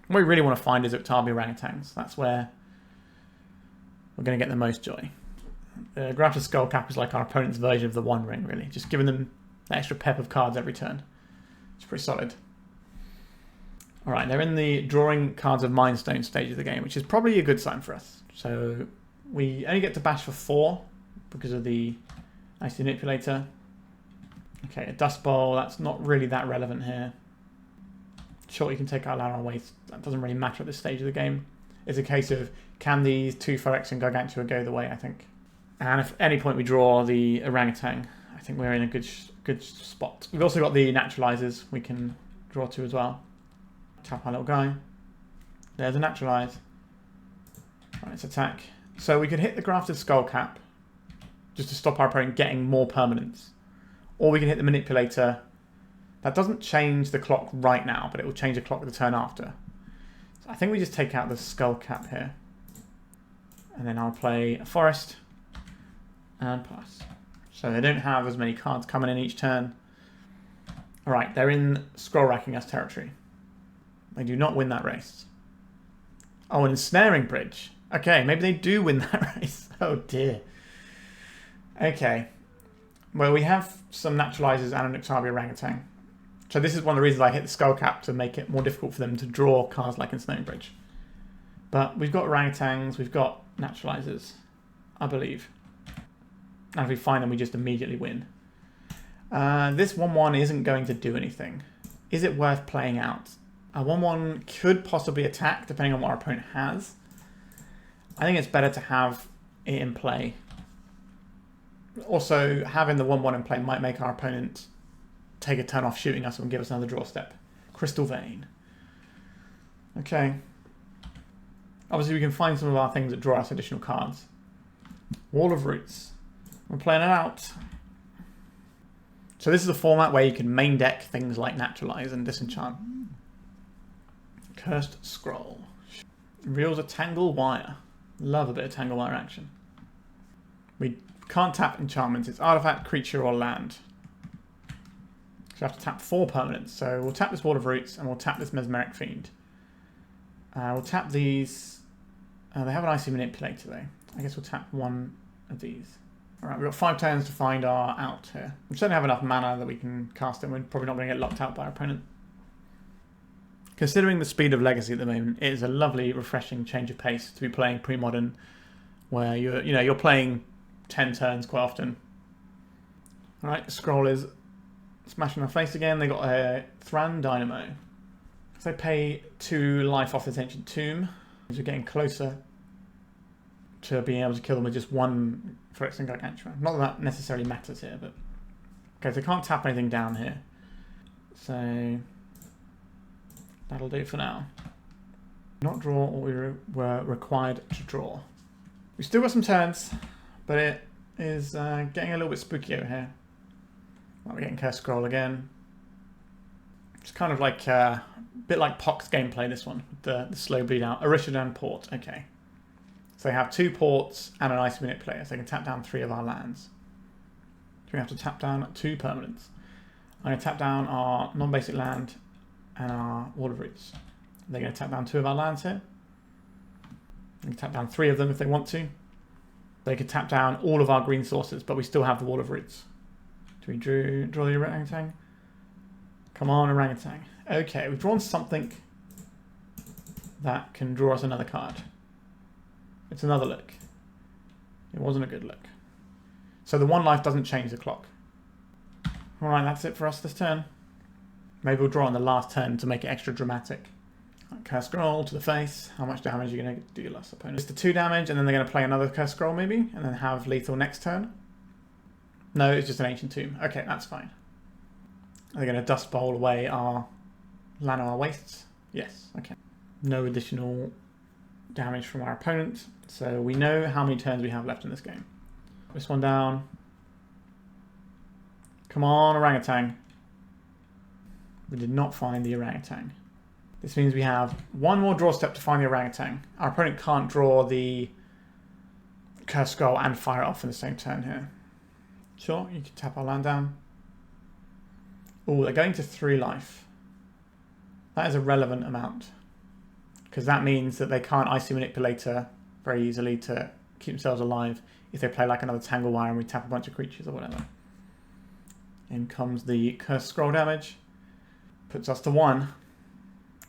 What we really want to find is Uktabi Orangutans. That's where we're going to get the most joy. The Grafted Skullcap is like our opponent's version of the One Ring, really. Just giving them an extra pep of cards every turn. It's pretty solid. Alright, they're in the drawing cards of Mind Stone stage of the game, which is probably a good sign for us. So we only get to bash for 4 because of the Icy Manipulator. Okay, a Dust Bowl, that's not really that relevant here. Sure, you can take out Llanowar Wastes. That doesn't really matter at this stage of the game. It's a case of, can these 2 Phyrexian Gargantua go the way, I think. And if at any point we draw the Orangutan, I think we're in a good spot. We've also got the Naturalizes we can draw to as well. Tap our little guy. There's a Naturalize. Right, let's attack. So we could hit the Grafted Skullcap just to stop our opponent getting more permanents. Or we can hit the Manipulator. That doesn't change the clock right now, but it will change the clock the turn after. So I think we just take out the Skullcap here. And then I'll play a Forest and pass. So they don't have as many cards coming in each turn. Alright, they're in Scroll Racking Us territory. They do not win that race. Oh, an Ensnaring Bridge. Okay, maybe they do win that race. Oh dear. Okay. Well, we have some Naturalizers and an Uktabi Orangutan. So this is one of the reasons I hit the Skullcap, to make it more difficult for them to draw cards like Ensnaring Bridge. But we've got Orangutans, we've got Naturalizers, I believe. And if we find them, we just immediately win. This 1-1 isn't going to do anything. Is it worth playing out? A 1-1 could possibly attack, depending on what our opponent has. I think it's better to have it in play. Also, having the 1-1 in play might make our opponent take a turn off shooting us and give us another draw step. Crystal Vein. Okay. Obviously, we can find some of our things that draw us additional cards. Wall of Roots. We're playing it out. So this is a format where you can main deck things like Naturalize and Disenchant. Cursed Scroll. Reveals a Tangle Wire. Love a bit of Tangle Wire action. We can't tap enchantments. It's artifact, creature, or land. So we have to tap 4 permanents. So we'll tap this Wall of Roots and we'll tap this Mesmeric Fiend. We'll tap these. They have an Icy Manipulator though. I guess we'll tap one of these. Alright, we've got 5 turns to find our out here. We certainly have enough mana that we can cast it. We're probably not going to get locked out by our opponent. Considering the speed of Legacy at the moment, it is a lovely, refreshing change of pace to be playing Premodern, where you're playing 10 turns quite often. Alright, the Scroll is smashing our face again. They got a Thran Dynamo. So they pay 2 life off this Ancient Tomb. So we're getting closer to being able to kill them with just 1 Phyrexian Gargantua. Not that that necessarily matters here, but... Okay, so they can't tap anything down here. So... that'll do for now. Not draw what we were required to draw. We've still got some turns, but it is getting a little bit spooky over here. Well, we're getting Cursed Scroll again. It's kind of like a bit like Pox gameplay, this one, with the slow bleed out. Orishadan Port, okay. So they have 2 ports and an Ice Manipulator, so they can tap down 3 of our lands. So we have to tap down 2 permanents. I'm going to tap down our non-basic land and our Wall of Roots. They're going to tap down 2 of our lands here. They can tap down 3 of them if they want to. They could tap down all of our green sources, but we still have the Wall of Roots. Do we draw the orangutan? Come on, Orangutan. Okay, we've drawn something that can draw us another card. It's another look. It wasn't a good look. So the 1 life doesn't change the clock. Alright, that's it for us this turn. Maybe we'll draw on the last turn to make it extra dramatic. Curse Scroll to the face. How much damage are you going to do your last opponent? It's the 2 damage, and then they're going to play another Curse Scroll maybe, and then have lethal next turn. No, it's just an Ancient Tomb. Okay, that's fine. Are they going to Dust Bowl away our Llanowar Wastes? Yes, okay. No additional damage from our opponent, so we know how many turns we have left in this game. This one down. Come on, Orangutan. We did not find the Orangutan. This means we have 1 more draw step to find the Orangutan. Our opponent can't draw the Curse Scroll and fire it off in the same turn here. Sure, you can tap our land down. Oh, they're going to 3 life. That is a relevant amount. Because that means that they can't Icy Manipulator very easily to keep themselves alive if they play like another Tangle Wire and we tap a bunch of creatures or whatever. In comes the Curse Scroll damage. Puts us to 1.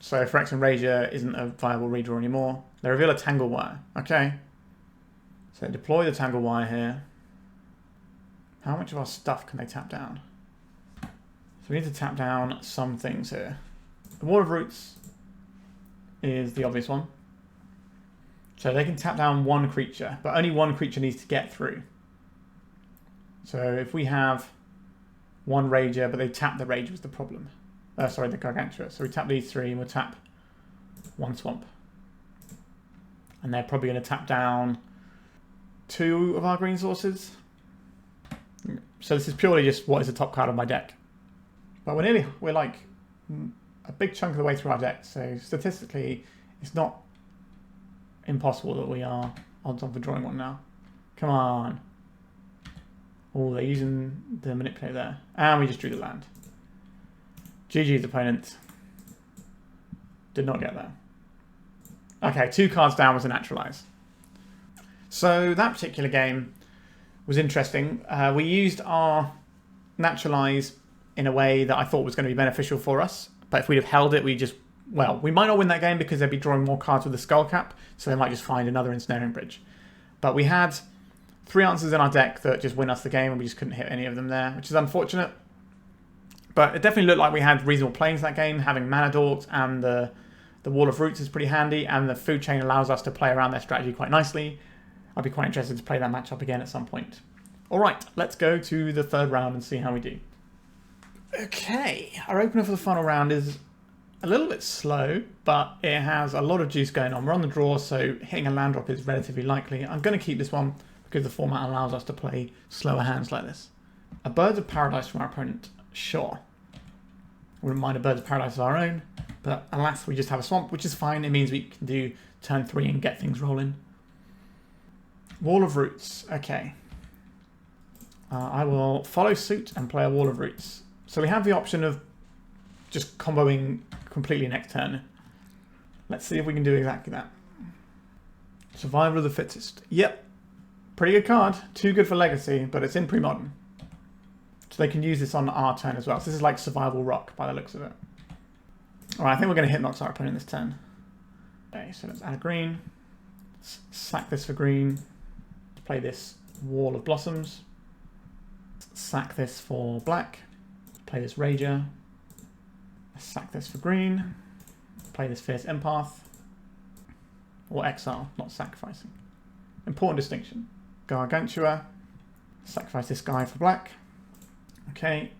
So Phyrexian Rager isn't a viable redraw anymore. They reveal a Tangle Wire. Okay. So deploy the Tangle Wire here. How much of our stuff can they tap down? So we need to tap down some things here. The Wall of Roots is the obvious one. So they can tap down 1 creature, but only 1 creature needs to get through. So if we have 1 Rager, but they tap the Rager was the problem. Sorry, the Gargantua. So we tap these 3 and we'll tap 1 Swamp. And they're probably going to tap down 2 of our green sources. So this is purely just what is the top card of my deck. But we're like a big chunk of the way through our deck. So statistically, it's not impossible that we are odds on for drawing 1 now. Come on. Oh, they're using the manipulator there. And we just drew the land. GG's opponent. Did not get there. Okay, 2 cards down was a Naturalize. So that particular game was interesting. We used our Naturalize in a way that I thought was going to be beneficial for us. But if we'd have held it, we might not win that game because they'd be drawing more cards with the Skull Cap, so they might just find another Ensnaring Bridge. But we had 3 answers in our deck that just win us the game, and we just couldn't hit any of them there, which is unfortunate. But it definitely looked like we had reasonable plays that game. Having Mana Dorks and the Wall of Roots is pretty handy, and the Food Chain allows us to play around their strategy quite nicely. I'd be quite interested to play that matchup again at some point. Alright, let's go to the 3rd round and see how we do. Okay, our opener for the final round is a little bit slow, but it has a lot of juice going on. We're on the draw, so hitting a land drop is relatively likely. I'm going to keep this one because the format allows us to play slower hands like this. A Birds of Paradise from our opponent, sure. Wouldn't mind a Birds of Paradise of our own, but alas, we just have a Swamp, which is fine. It means we can do turn 3 and get things rolling. Wall of Roots, okay. I will follow suit and play a Wall of Roots. So we have the option of just comboing completely next turn. Let's see if we can do exactly that. Survival of the Fittest. Yep. Pretty good card. Too good for Legacy, but it's in Premodern. So they can use this on our turn as well. So this is like Survival Rock by the looks of it. Alright, I think we're going to Hypnox our opponent this turn. Okay, so let's add a green. Sack this for green. Play this Wall of Blossoms. Sack this for black. Play this Rager. Sack this for green. Play this Fierce Empath. Or exile, not sacrificing. Important distinction. Gargantua. Sacrifice this guy for black. Okay.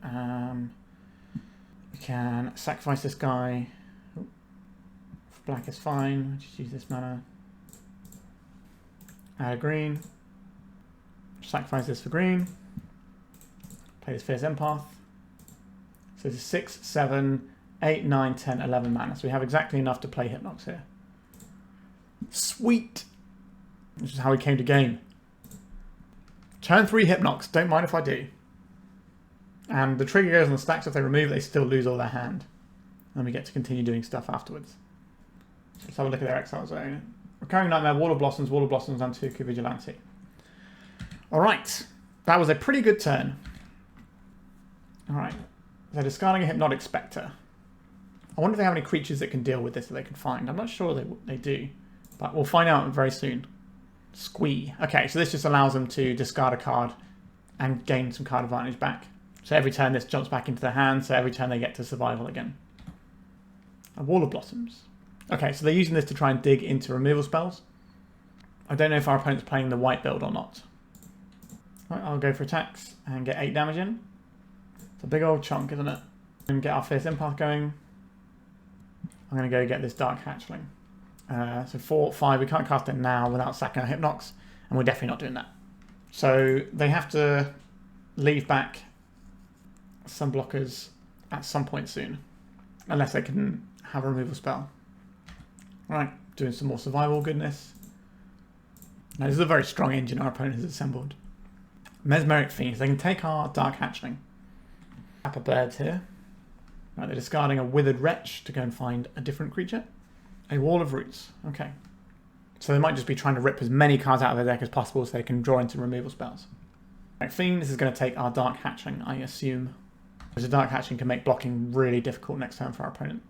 We can sacrifice this guy. For black is fine. Just use this mana. Add a green. Sacrifice this for green. Play this Fierce Empath. So this is 6, 7, 8, 9, 10, 11 mana. So we have exactly enough to play Hypnox here. Sweet! This is how we came to game. Turn 3 Hypnox. Don't mind if I do. And the trigger goes on the stack, so if they remove it, they still lose all their hand. And then we get to continue doing stuff afterwards. So let's have a look at their exile zone. Recurring Nightmare, Wall of Blossoms, and Tuku Vigilante. Alright. That was a pretty good turn. Alright. They're discarding a Hypnotic Spectre. I wonder if they have any creatures that can deal with this that they can find. I'm not sure they do, but we'll find out very soon. Squee. Okay, so this just allows them to discard a card and gain some card advantage back. So every turn this jumps back into their hand, so every turn they get to survival again. A Wall of Blossoms. Okay, so they're using this to try and dig into removal spells. I don't know if our opponent's playing the white build or not. Right, I'll go for attacks and get 8 damage in. It's a big old chunk, isn't it? And get our Fierce Empath going. I'm going to go get this Dark Hatchling. So 4, 5, we can't cast it now without sacking our Hypnox, and we're definitely not doing that. So they have to leave back some blockers at some point soon, unless they can have a removal spell. Right, doing some more survival goodness. Now this is a very strong engine our opponent has assembled. Mesmeric Fiend, they can take our Dark Hatchling. Tap a bird here. Right, they're discarding a Withered Wretch to go and find a different creature. A Wall of Roots. Okay. So they might just be trying to rip as many cards out of their deck as possible so they can draw into removal spells. Right, Fiend, this is going to take our Dark Hatchling, I assume. Because the Dark Hatchling can make blocking really difficult next turn for our opponent.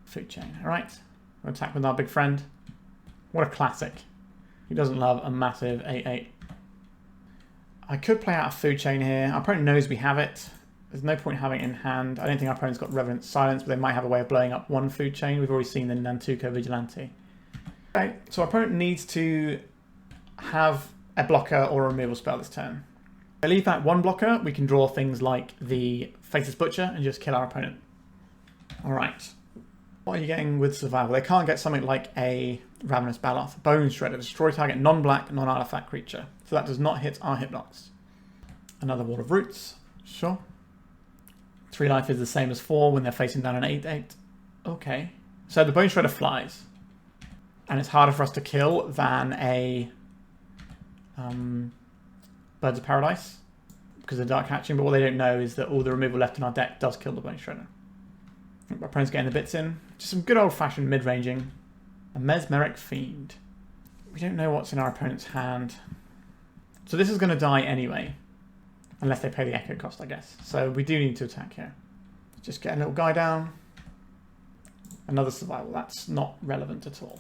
Food Chain. Alright. We'll attack with our big friend. What a classic. Who doesn't love a massive 8/8? I could play out a Food Chain here. Our opponent knows we have it. There's no point having it in hand. I don't think our opponent's got Reverent Silence, but they might have a way of blowing up one Food Chain. We've already seen the Nantuko Vigilante. Okay, so our opponent needs to have a blocker or a removal spell this turn. If they leave back one blocker, we can draw things like the Faceless Butcher and just kill our opponent. Alright. What are you getting with survival? They can't get something like a Ravenous Baloth. Bone Shredder. Destroy target non-black, non-artifact creature. So that does not hit our Hypnox. Another Wall of Roots. Sure. 3 life is the same as 4 when they're facing down an 8/8. Okay. So the Bone Shredder flies. And it's harder for us to kill than a Birds of Paradise because of Dark Hatching, but what they don't know is that all the removal left in our deck does kill the Bone Shredder. Our opponent's getting the bits in. Just some good old-fashioned mid-ranging. A Mesmeric Fiend. We don't know what's in our opponent's hand. So this is going to die anyway. Unless they pay the echo cost, I guess. So we do need to attack here. Just get a little guy down. Another survival. That's not relevant at all.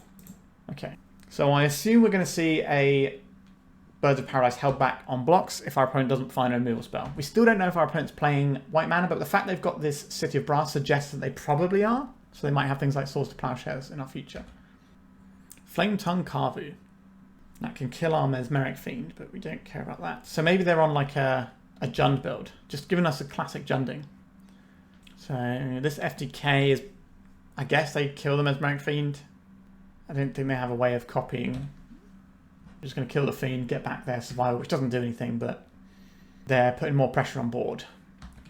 Okay. So I assume we're going to see a Birds of Paradise held back on blocks if our opponent doesn't find a removal spell. We still don't know if our opponent's playing white mana, but the fact they've got this City of Brass suggests that they probably are. So they might have things like Swords to Plowshares in our future. Flame Tongue Karvu. That can kill our Mesmeric Fiend, but we don't care about that. So maybe they're on like a Jund build, just giving us a classic Junding. So this FTK is, I guess they kill the Mesmeric Fiend. I don't think they have a way of copying. Just going to kill the Fiend, get back their survival, which doesn't do anything, but they're putting more pressure on board.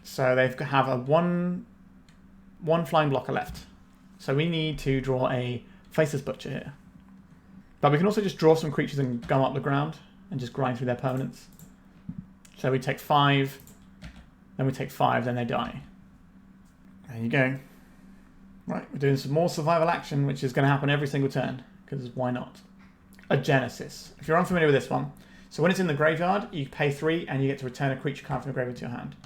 So they have a one flying blocker left. So we need to draw a Faceless Butcher here. But we can also just draw some creatures and go up the ground and just grind through their permanents. So we take 5, then we take 5, then they die. There you go. Right, we're doing some more survival action, which is going to happen every single turn, because why not? A Genesis. If you're unfamiliar with this one, so when it's in the graveyard, you pay 3 and you get to return a creature card from the graveyard to your hand.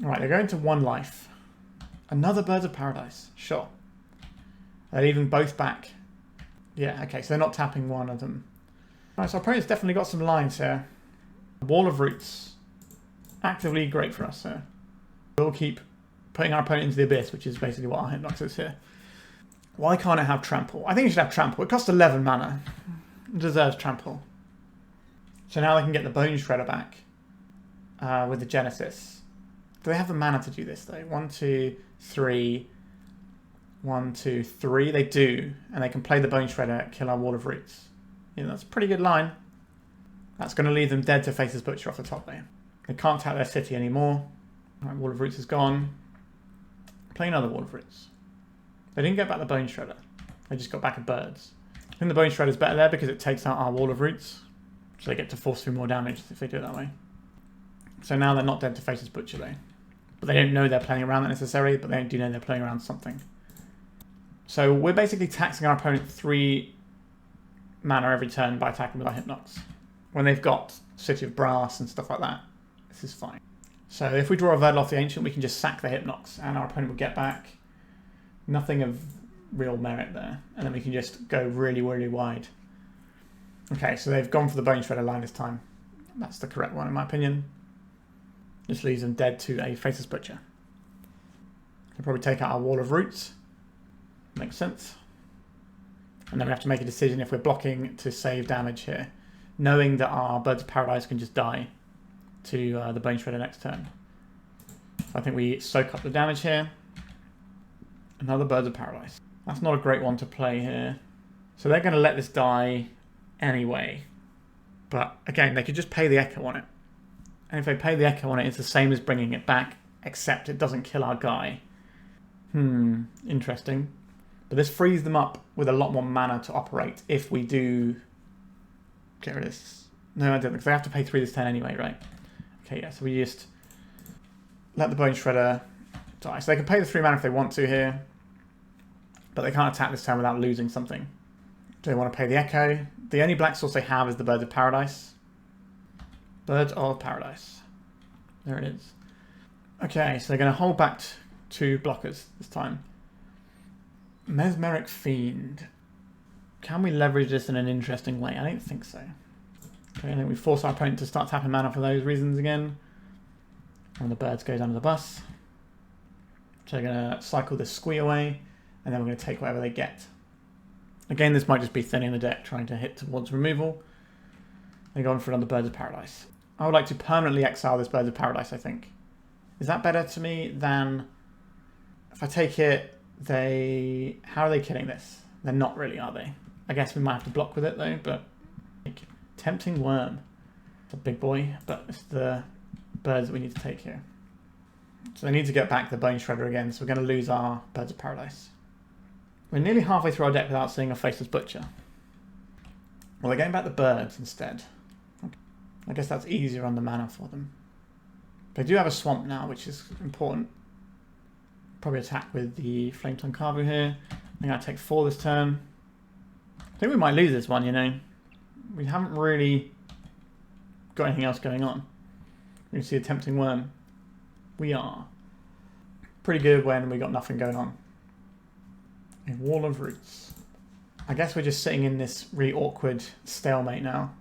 Alright, they're going to 1 life. Another Birds of Paradise. Sure. They're leaving both back. Yeah, okay, so they're not tapping one of them. Alright, so our opponent's definitely got some lines here. Wall of Roots. Actively great for us here. We'll keep putting our opponent into the abyss, which is basically what our Hypnox is here. Why can't it have Trample? I think it should have Trample. It costs 11 mana. It deserves Trample. So now they can get the Bone Shredder back with the Genesis. Do they have the mana to do this though? 1, 2, 3. 1, 2, 3. They do. And they can play the Bone Shredder, kill our Wall of Roots. Yeah, that's a pretty good line. That's going to leave them dead to Faceless Butcher off the top there. They can't tap their city anymore. Right, Wall of Roots is gone. Play another Wall of Roots. They didn't get back the Bone Shredder. They just got back a Birds. I think the Bone Shredder is better there because it takes out our Wall of Roots. So they get to force through more damage if they do it that way. So now they're not dead to Faceless Butcher though. But they don't know they're playing around that necessarily, but they do know they're playing around something. So we're basically taxing our opponent 3 mana every turn by attacking with our Hypnox. When they've got City of Brass and stuff like that, this is fine. So if we draw a Verdeloth the Ancient, we can just sack the Hypnox, and our opponent will get back nothing of real merit there. And then we can just go really, really wide. Okay, so they've gone for the Bone Shredder line this time. That's the correct one, in my opinion. Just leaves them dead to a Faceless Butcher. They'll probably take out our Wall of Roots. Makes sense. And then we have to make a decision if we're blocking to save damage here, knowing that our Birds of Paradise can just die to the Bone Shredder next turn. So I think we soak up the damage here. Another Birds of Paradise. That's not a great one to play here. So they're going to let this die anyway. But again, they could just pay the Echo on it. And if they pay the Echo on it, it's the same as bringing it back, except it doesn't kill our guy. Interesting. But this frees them up with a lot more mana to operate if we do get rid of this. No, I don't, because they have to pay 3 this turn anyway, right? Okay, yeah, so we just let the Bone Shredder die. So they can pay the 3 mana if they want to here, but they can't attack this turn without losing something. Do they want to pay the Echo? The only black source they have is the Birds of Paradise. Birds of Paradise. There it is. Okay, so they're going to hold back 2 blockers this time. Mesmeric Fiend. Can we leverage this in an interesting way? I don't think so. Okay, I think we force our opponent to start tapping mana for those reasons again. And the birds goes under the bus. So they're going to cycle this squee away, and then we're going to take whatever they get. Again, this might just be thinning the deck, trying to hit towards removal. They're going for another Birds of Paradise. I would like to permanently exile this Birds of Paradise, I think. Is that better to me than... If I take it, they... How are they killing this? They're not really, are they? I guess we might have to block with it, though, but... Tempting Worm. It's a big boy, but it's the birds that we need to take here. So they need to get back the Bone Shredder again, so we're going to lose our Birds of Paradise. We're nearly halfway through our deck without seeing a Faceless Butcher. Well, they're getting back the birds instead. Okay. I guess that's easier on the mana for them. They do have a swamp now, which is important. Probably attack with the Flametongue Carvu here. I'm going to take 4 this turn. I think we might lose this one, you know. We haven't really got anything else going on. You can see a Tempting Worm. We are pretty good when we got nothing going on. A Wall of Roots. I guess we're just sitting in this really awkward stalemate now.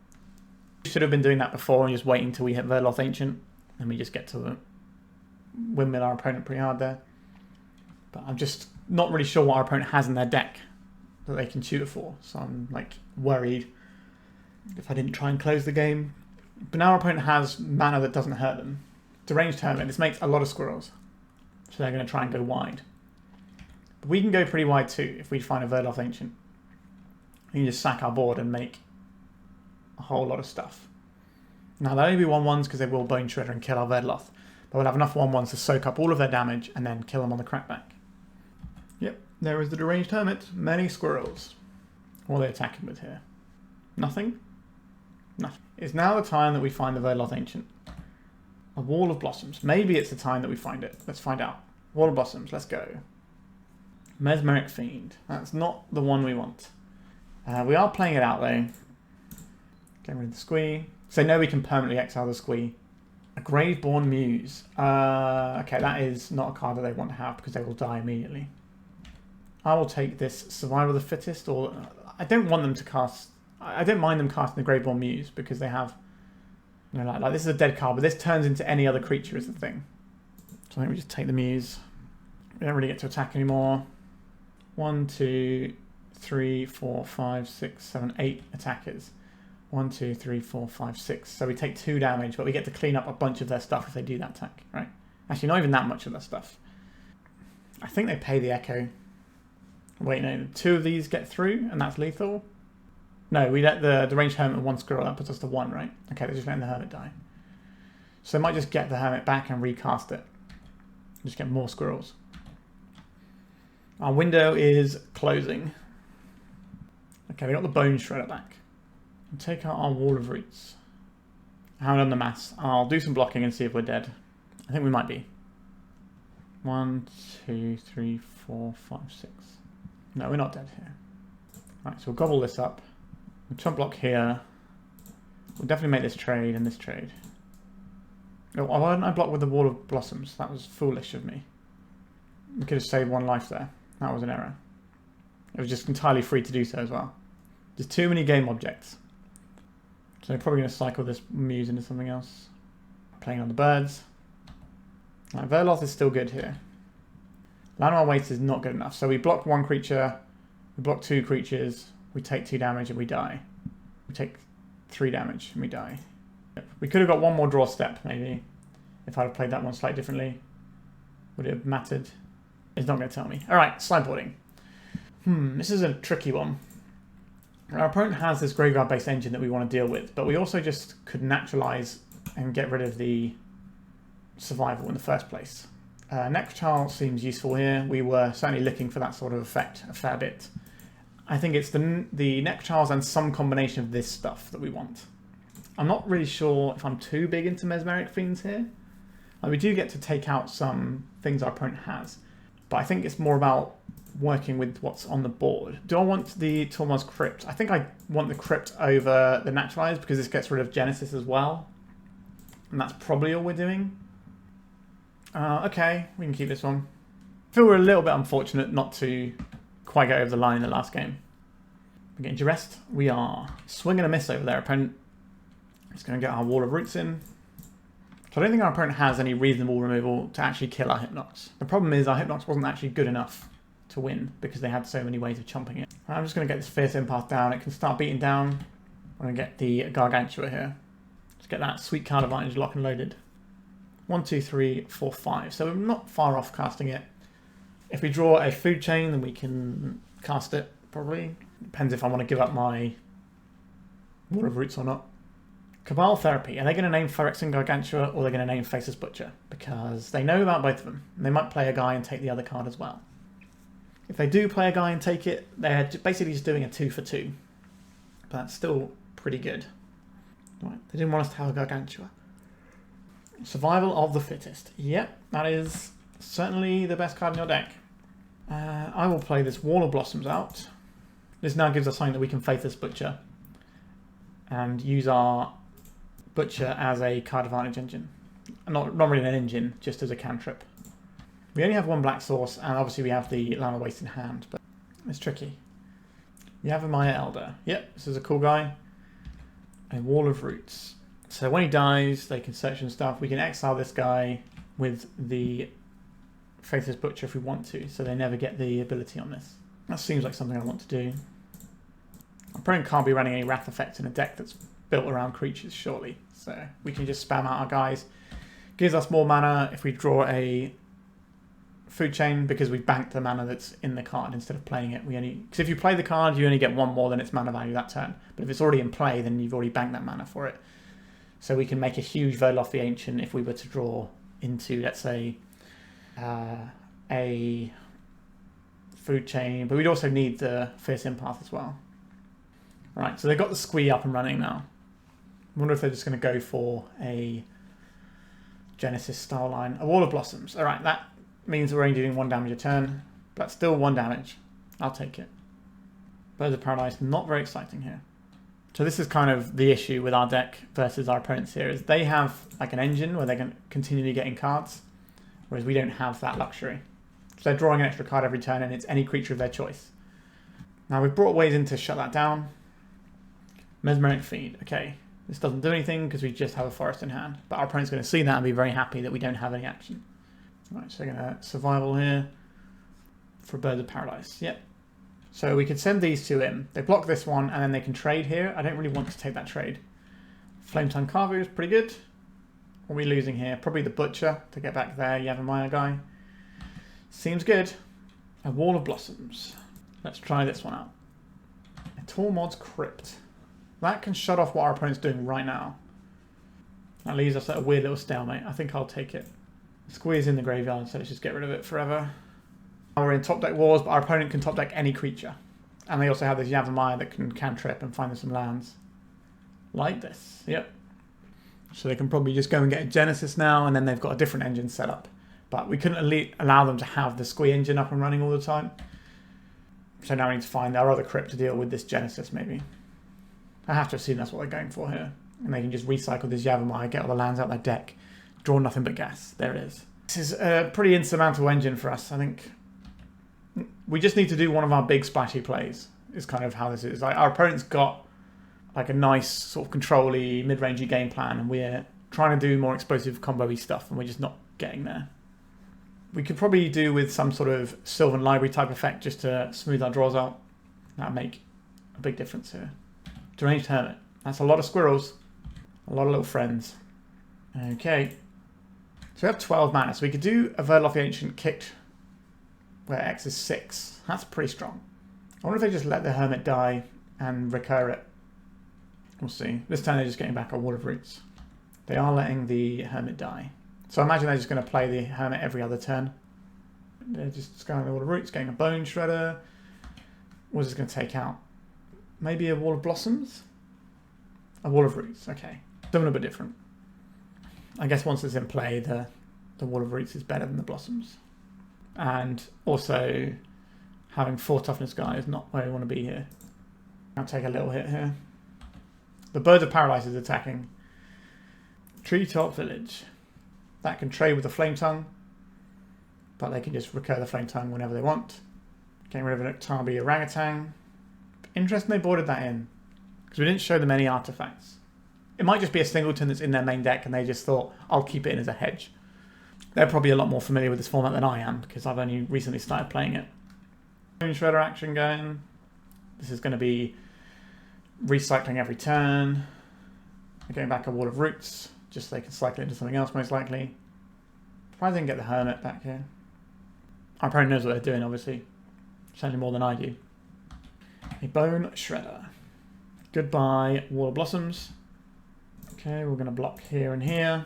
We should have been doing that before and just waiting till we hit Verdeloth Ancient. And we just get to windmill our opponent pretty hard there. But I'm just not really sure what our opponent has in their deck that they can tutor for. So I'm like worried if I didn't try and close the game. But now our opponent has mana that doesn't hurt them. Deranged Hermit. This makes a lot of squirrels. So they're going to try and go wide. But we can go pretty wide too if we find a Verdeloth Ancient. We can just sack our board and make a whole lot of stuff. Now they'll only be 1/1s because they will Bone Shredder and kill our Verdeloth. But we'll have enough 1/1s to soak up all of their damage and then kill them on the crackback. Yep, there is the Deranged Hermit. Many squirrels. What are they attacking with here? Nothing? Nothing. It's now the time that we find the Verdeloth Ancient. A Wall of Blossoms. Maybe it's the time that we find it. Let's find out. Wall of Blossoms, let's go. Mesmeric Fiend. That's not the one we want. We are playing it out though. Getting rid of the squee. So they know we can permanently exile the squee. A Graveborn Muse. Okay, that is not a card that they want to have because they will die immediately. I will take this Survival of the Fittest, or I don't want them to cast... I don't mind them casting the Graveborn Muse because they have... You know, like this is a dead card, but this turns into any other creature is the thing. So I think we just take the Muse. We don't really get to attack anymore. 1, 2, 3, 4, 5, 6, 7, 8 attackers. 1, 2, 3, 4, 5, 6. So we take 2 damage, but we get to clean up a bunch of their stuff if they do that attack, right? Actually, not even that much of their stuff. I think they pay the Echo. Wait, no, 2 of these get through, and that's lethal. No, we let the Deranged Hermit and 1 squirrel. That puts us to 1, right? Okay, they're just letting the Hermit die. So they might just get the Hermit back and recast it. Just get more squirrels. Our window is closing. Okay, they got the Bone Shredder back. And take out our Wall of Roots. I haven't done the maths. I'll do some blocking and see if we're dead. I think we might be. 1, 2, 3, 4, 5, 6. No, we're not dead here. Right, so we'll gobble this up. We'll chump block here. We'll definitely make this trade and this trade. Oh, why didn't I block with the Wall of Blossoms? That was foolish of me. We could have saved 1 life there. That was an error. It was just entirely free to do so as well. There's too many game objects. So I'm probably going to cycle this Muse into something else. Playing on the birds. Right, Verdeloth is still good here. Llanowar Wastes is not good enough. So we block 1 creature, we block 2 creatures, we take 2 damage and we die. We take 3 damage and we die. Yep. We could have got 1 more draw step, maybe. If I'd have played that one slightly differently. Would it have mattered? It's not going to tell me. Alright, sideboarding. This is a tricky one. Our opponent has this graveyard-based engine that we want to deal with, but we also just could naturalize and get rid of the survival in the first place. Nekrataal seems useful here. We were certainly looking for that sort of effect a fair bit. I think it's the Nekrataals and some combination of this stuff that we want. I'm not really sure if I'm too big into Mesmeric Fiends here. Like, we do get to take out some things our opponent has, but I think it's more about working with what's on the board. Do I want the Tormod's Crypt? I think I want the Crypt over the Naturalize because this gets rid of Genesis as well. And that's probably all we're doing. Okay, we can keep this one. I feel we're a little bit unfortunate not to quite get over the line in the last game. We're getting Duress. We are swinging a miss over their opponent. It's going to get our Wall of Roots in. So I don't think our opponent has any reasonable removal to actually kill our Hypnox. The problem is our Hypnox wasn't actually good enough to win because they had so many ways of chomping it. I'm just going to get this Fierce Empath down. It can start beating down. I'm going to get the Gargantua here. Let's get that sweet card advantage lock and loaded. 1, 2, 3, 4, 5. So we're not far off casting it. If we draw a food chain, then we can cast it, probably. Depends if I want to give up my Wall of Roots or not. Cabal Therapy. Are they going to name Phyrexian Gargantua or are they going to name Faceless Butcher? Because they know about both of them. And they might play a guy and take the other card as well. If they do play a guy and take it, they're basically just doing a 2 for 2. But that's still pretty good. Right, they didn't want us to have a Gargantua. Survival of the Fittest. Yep, that is certainly the best card in your deck. I will play this Wall of Blossoms out. This now gives us something that we can Faceless Butcher. And use our Butcher as a card advantage engine. Not really an engine, just as a cantrip. We only have 1 black source, and obviously we have the Llanowar Wastes in hand, but it's tricky. You have a Maya Elder. Yep, this is a cool guy. A Wall of Roots. So when he dies, they can search and stuff. We can exile this guy with the Faceless Butcher if we want to, so they never get the ability on this. That seems like something I want to do. Our opponent can't be running any Wrath effects in a deck that's built around creatures, surely. So we can just spam out our guys. Gives us more mana if we draw a food chain because we banked the mana that's in the card instead of playing it. Because if you play the card, you only get 1 more than its mana value that turn. But if it's already in play, then you've already banked that mana for it. So we can make a huge Verdeloth the Ancient if we were to draw into, let's say, a food chain. But we'd also need the Fierce Empath as well. Right, so they've got the Squee up and running now. I wonder if they're just going to go for a Genesis style line. A Wall of Blossoms. All right, that means we're only doing 1 damage a turn, but still 1 damage. I'll take it. Birds of Paradise, not very exciting here. So this is kind of the issue with our deck versus our opponents here, is they have like an engine where they're going to continually getting cards, whereas we don't have that luxury. So they're drawing an extra card every turn, and it's any creature of their choice. Now we've brought ways in to shut that down. Mesmeric Fiend. Okay, this doesn't do anything because we just have a forest in hand, but our opponent's going to see that and be very happy that we don't have any action. Right, so we're going to survival here for Birds of Paradise. Yep. So we can send these 2 in. They block this one, and then they can trade here. I don't really want to take that trade. Flametongue Carver is pretty good. What are we losing here? Probably the Butcher to get back there. Yavimaya guy. Seems good. A Wall of Blossoms. Let's try this one out. A Tormod's Crypt. That can shut off what our opponent's doing right now. That leaves us at a weird little stalemate. I think I'll take it. Squeeze in the graveyard, so let's just get rid of it forever. Now we're in top deck wars, but our opponent can top deck any creature. And they also have this Yavimaya that can cantrip and find them some lands. Like this, yep. So they can probably just go and get a Genesis now, and then they've got a different engine set up. But we couldn't allow them to have the Squee engine up and running all the time. So now we need to find our other Crypt to deal with this Genesis, maybe. I have to assume that's what they're going for here. And they can just recycle this Yavimaya, get all the lands out their deck, Draw nothing but gas. There it is. This is a pretty insurmountable engine for us. I think we just need to do one of our big splashy plays, is kind of how this is. Like, our opponent's got like a nice sort of control-y, mid-rangey game plan, and we're trying to do more explosive combo-y stuff, and we're just not getting there. We could probably do with some sort of Sylvan Library type effect just to smooth our draws out. That would make a big difference here. Deranged Hermit. That's a lot of squirrels. A lot of little friends. Okay. So we have 12 mana, so we could do a Verdeloth the Ancient kicked where X is 6. That's pretty strong. I wonder if they just let the Hermit die and recur it. We'll see. This turn they're just getting back a Wall of Roots. They are letting the Hermit die. So I imagine they're just going to play the Hermit every other turn. They're just scanning the Wall of Roots, getting a Bone Shredder. What's this going to take out? Maybe a Wall of Blossoms? A Wall of Roots, okay. Similar but different. I guess once it's in play, the Wall of Roots is better than the Blossoms. And also, having 4 toughness guy is not where we want to be here. I'll take a little hit here. The Birds of Paradise is attacking. Treetop Village. That can trade with the Flame Tongue, but they can just recur the Flame Tongue whenever they want. Getting rid of an Uktabi Orangutan. Interesting they boarded that in, because we didn't show them any artifacts. It might just be a singleton that's in their main deck and they just thought, I'll keep it in as a hedge. They're probably a lot more familiar with this format than I am, because I've only recently started playing it. Bone Shredder action going. This is going to be recycling every turn. They're getting back a Wall of Roots, just so they can cycle it into something else most likely. Surprised they can get the Hermit back here. Our opponent knows what they're doing, obviously. Certainly more than I do. A Bone Shredder. Goodbye, Wall of Blossoms. Okay, we're going to block here and here.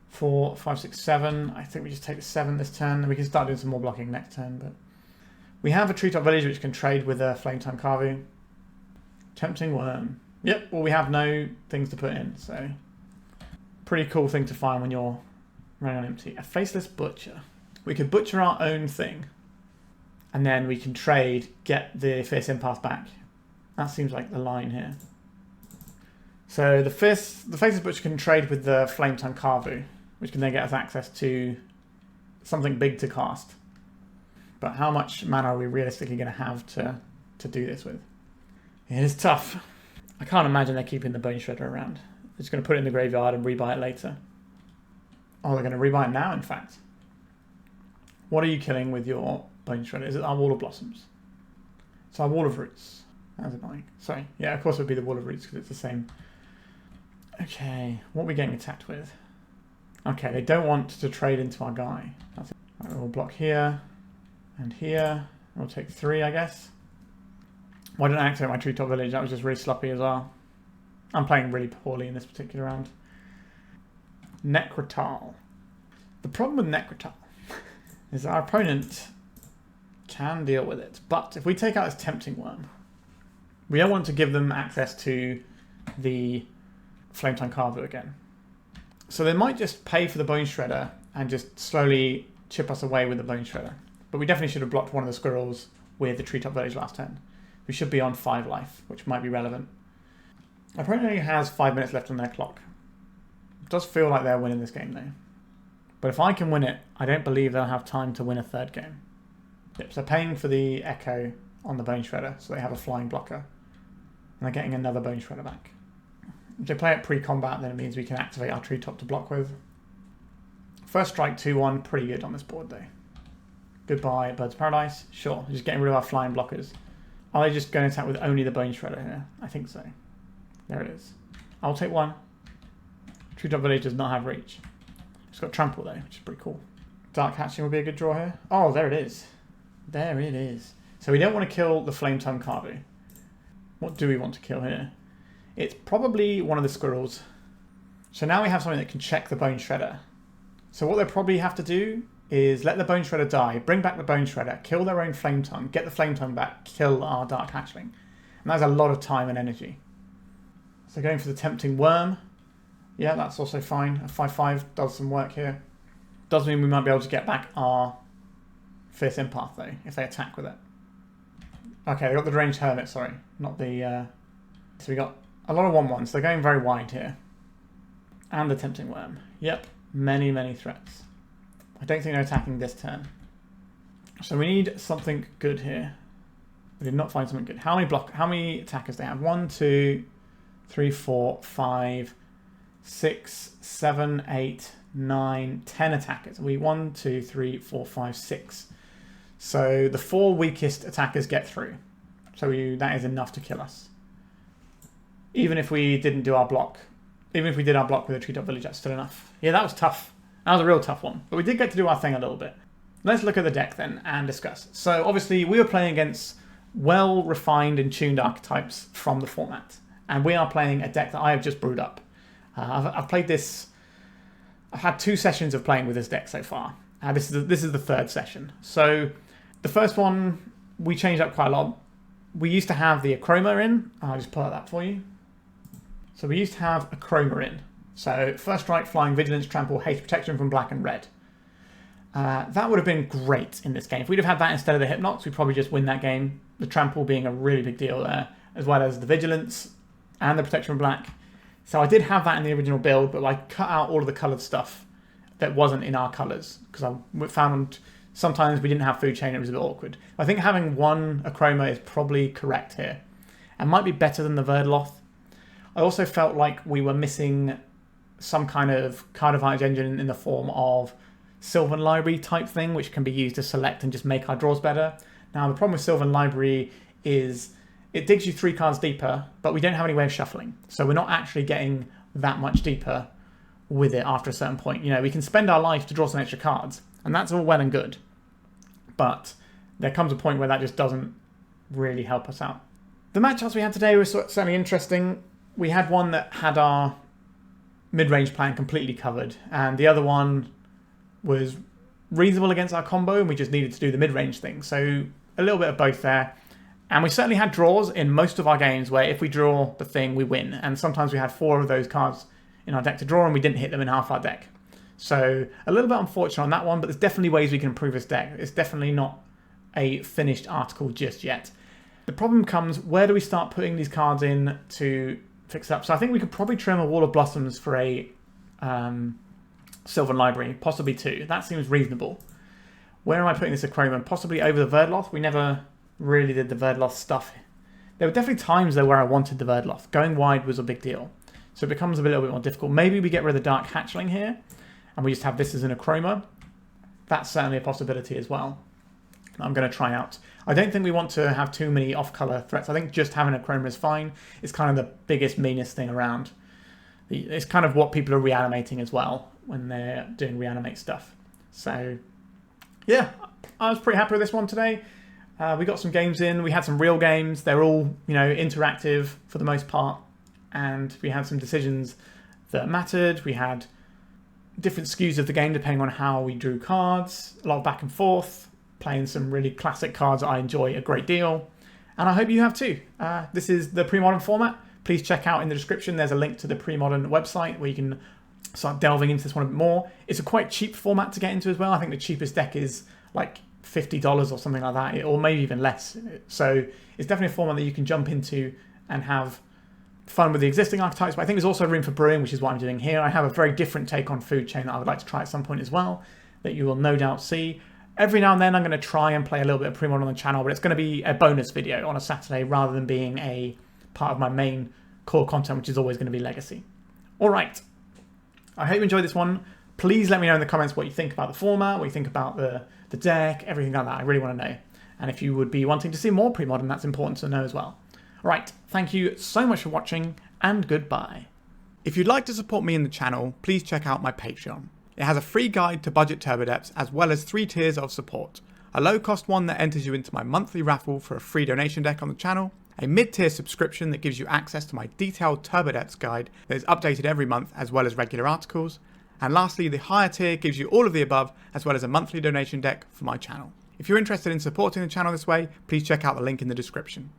4, 5, 6, 7. I think we just take the 7 this turn. We can start doing some more blocking next turn. But we have a Treetop Village which can trade with a Flametime Carvu. Tempting Worm. Yep, well we have no things to put in, so pretty cool thing to find when you're running on empty. A Faceless Butcher. We could butcher our own thing, and then we can trade, get the Fierce Empath back. That seems like the line here. So the Faceless Butcher can trade with the Flametime Carvu, which can then get us access to something big to cast. But how much mana are we realistically going to have to do this with? It is tough. I can't imagine they're keeping the Bone Shredder around. They're just going to put it in the graveyard and rebuy it later. Oh, they're going to rebuy it now, in fact. What are you killing with your Bone Shredder? Is it our Wall of Blossoms? It's our Wall of Roots. That's annoying. Sorry. Yeah, of course it would be the Wall of Roots because it's the same. Okay, what are we getting attacked with? Okay, they don't want to trade into our guy. That's it. Right, we'll block here and here. We'll take 3, I guess. Why didn't I activate my Treetop Village? That was just really sloppy as well. I'm playing really poorly in this particular round. Nekrataal. The problem with Nekrataal is that our opponent can deal with it. But if we take out this Tempting Worm, we don't want to give them access to the Flametime Carvu again. So they might just pay for the Bone Shredder and just slowly chip us away with the Bone Shredder. But we definitely should have blocked one of the squirrels with the Treetop Village last turn. We should be on 5 life, which might be relevant. Our opponent only has 5 minutes left on their clock. It does feel like they're winning this game though. But if I can win it, I don't believe they'll have time to win a 3rd game. Yep, so paying for the Echo on the Bone Shredder, so they have a flying blocker. And they're getting another Bone Shredder back. If they play it pre-combat, then it means we can activate our Treetop to block with. First strike 2-1, pretty good on this board though. Goodbye, Birds of Paradise. Sure, just getting rid of our flying blockers. Are they just going to attack with only the Bone Shredder here? I think so. There it is. I'll take 1. Treetop Village does not have reach. It's got Trample though, which is pretty cool. Dark Hatchling will be a good draw here. Oh, there it is. There it is. So we don't want to kill the Flametime Carvu. What do we want to kill here? It's probably one of the squirrels. So now we have something that can check the Bone Shredder. So what they probably have to do is let the Bone Shredder die, bring back the Bone Shredder, kill their own Flame Tongue, get the Flame Tongue back, kill our Dark Hatchling. And that's a lot of time and energy. So going for the Tempting Worm. Yeah, that's also fine. A 5/5 does some work here. Does mean we might be able to get back our Fierce Empath though, if they attack with it. Okay, they got the Deranged Hermit, sorry. Not the... So we got a lot of 1/1s. They're going very wide here. And the Tempting Worm. Yep, Many, many threats. I don't think they're attacking this turn. So we need something good here. We did not find something good. How many attackers do they have? 1, 2, 3, 4, 5, 6, 7, 8, 9, 10 attackers. 1, 2, 3, 4, 5, 6. So the 4 weakest attackers get through. So that is enough to kill us. Even if we didn't do our block. Even if we did our block with a Treetop Village, that's still enough. Yeah, that was tough. That was a real tough one. But we did get to do our thing a little bit. Let's look at the deck then and discuss. So obviously we were playing against well-refined and tuned archetypes from the format. And we are playing a deck that I have just brewed up. I've played this... I've had 2 sessions of playing with this deck so far. This is the 3rd session. So the first one, we changed up quite a lot. We used to have the Acroma in. I'll just pull out that for you. So we used to have Acroma in. So first strike, flying, vigilance, trample, haste, protection from black and red. That would have been great in this game. If we'd have had that instead of the Hypnox, we'd probably just win that game. The trample being a really big deal there, as well as the vigilance and the protection from black. So I did have that in the original build, but I cut out all of the coloured stuff that wasn't in our colours, because I found sometimes we didn't have food chain, it was a bit awkward. I think having one Acroma is probably correct here, and might be better than the Verdeloth. I also felt like we were missing some kind of card advantage engine in the form of Sylvan Library type thing, which can be used to select and just make our draws better. Now, the problem with Sylvan Library is it digs you 3 cards deeper, but we don't have any way of shuffling. So we're not actually getting that much deeper with it after a certain point. You know, we can spend our life to draw some extra cards, and that's all well and good. But there comes a point where that just doesn't really help us out. The matchups we had today were certainly interesting. We had one that had our mid-range plan completely covered, and the other one was reasonable against our combo, and we just needed to do the mid-range thing. So a little bit of both there. And we certainly had draws in most of our games where if we draw the thing, we win. And sometimes we had 4 of those cards in our deck to draw, and we didn't hit them in half our deck. So a little bit unfortunate on that one, but there's definitely ways we can improve this deck. It's definitely not a finished article just yet. The problem comes, where do we start putting these cards in to fix it up? So I think we could probably trim a Wall of Blossoms for a Sylvan Library, possibly 2. That seems reasonable. Where am I putting this Acroma? Possibly over the Verdeloth. We never really did the Verdeloth stuff. There were definitely times though where I wanted the Verdeloth. Going wide was a big deal. So it becomes a little bit more difficult. Maybe we get rid of the Dark Hatchling here, and we just have this as an Acroma. That's certainly a possibility as well. I'm going to try out. I don't think we want to have too many off-color threats. I think just having a Acroma is fine. It's kind of the biggest, meanest thing around. It's kind of what people are reanimating as well when they're doing reanimate stuff. So, yeah, I was pretty happy with this one today. We got some games in. We had some real games. They're all, interactive for the most part. And we had some decisions that mattered. We had different skews of the game depending on how we drew cards. A lot of back and forth. Playing some really classic cards that I enjoy a great deal. And I hope you have too. This is the Premodern format. Please check out in the description. There's a link to the Premodern website where you can start delving into this one a bit more. It's a quite cheap format to get into as well. I think the cheapest deck is like $50 or something like that, or maybe even less. So it's definitely a format that you can jump into and have fun with the existing archetypes. But I think there's also room for brewing, which is what I'm doing here. I have a very different take on food chain that I would like to try at some point as well, that you will no doubt see. Every now and then I'm going to try and play a little bit of Premodern on the channel, but it's going to be a bonus video on a Saturday rather than being a part of my main core content, which is always going to be Legacy. All right. I hope you enjoyed this one. Please let me know in the comments what you think about the format, what you think about the deck, everything like that. I really want to know. And if you would be wanting to see more Premodern, that's important to know as well. All right. Thank you so much for watching, and goodbye. If you'd like to support me in the channel, please check out my Patreon. It has a free guide to budget turbo depths, as well as 3 tiers of support. A low-cost one that enters you into my monthly raffle for a free donation deck on the channel, a mid-tier subscription that gives you access to my detailed turbo depths guide that is updated every month, as well as regular articles, and lastly, the higher tier gives you all of the above, as well as a monthly donation deck for my channel. If you're interested in supporting the channel this way, please check out the link in the description.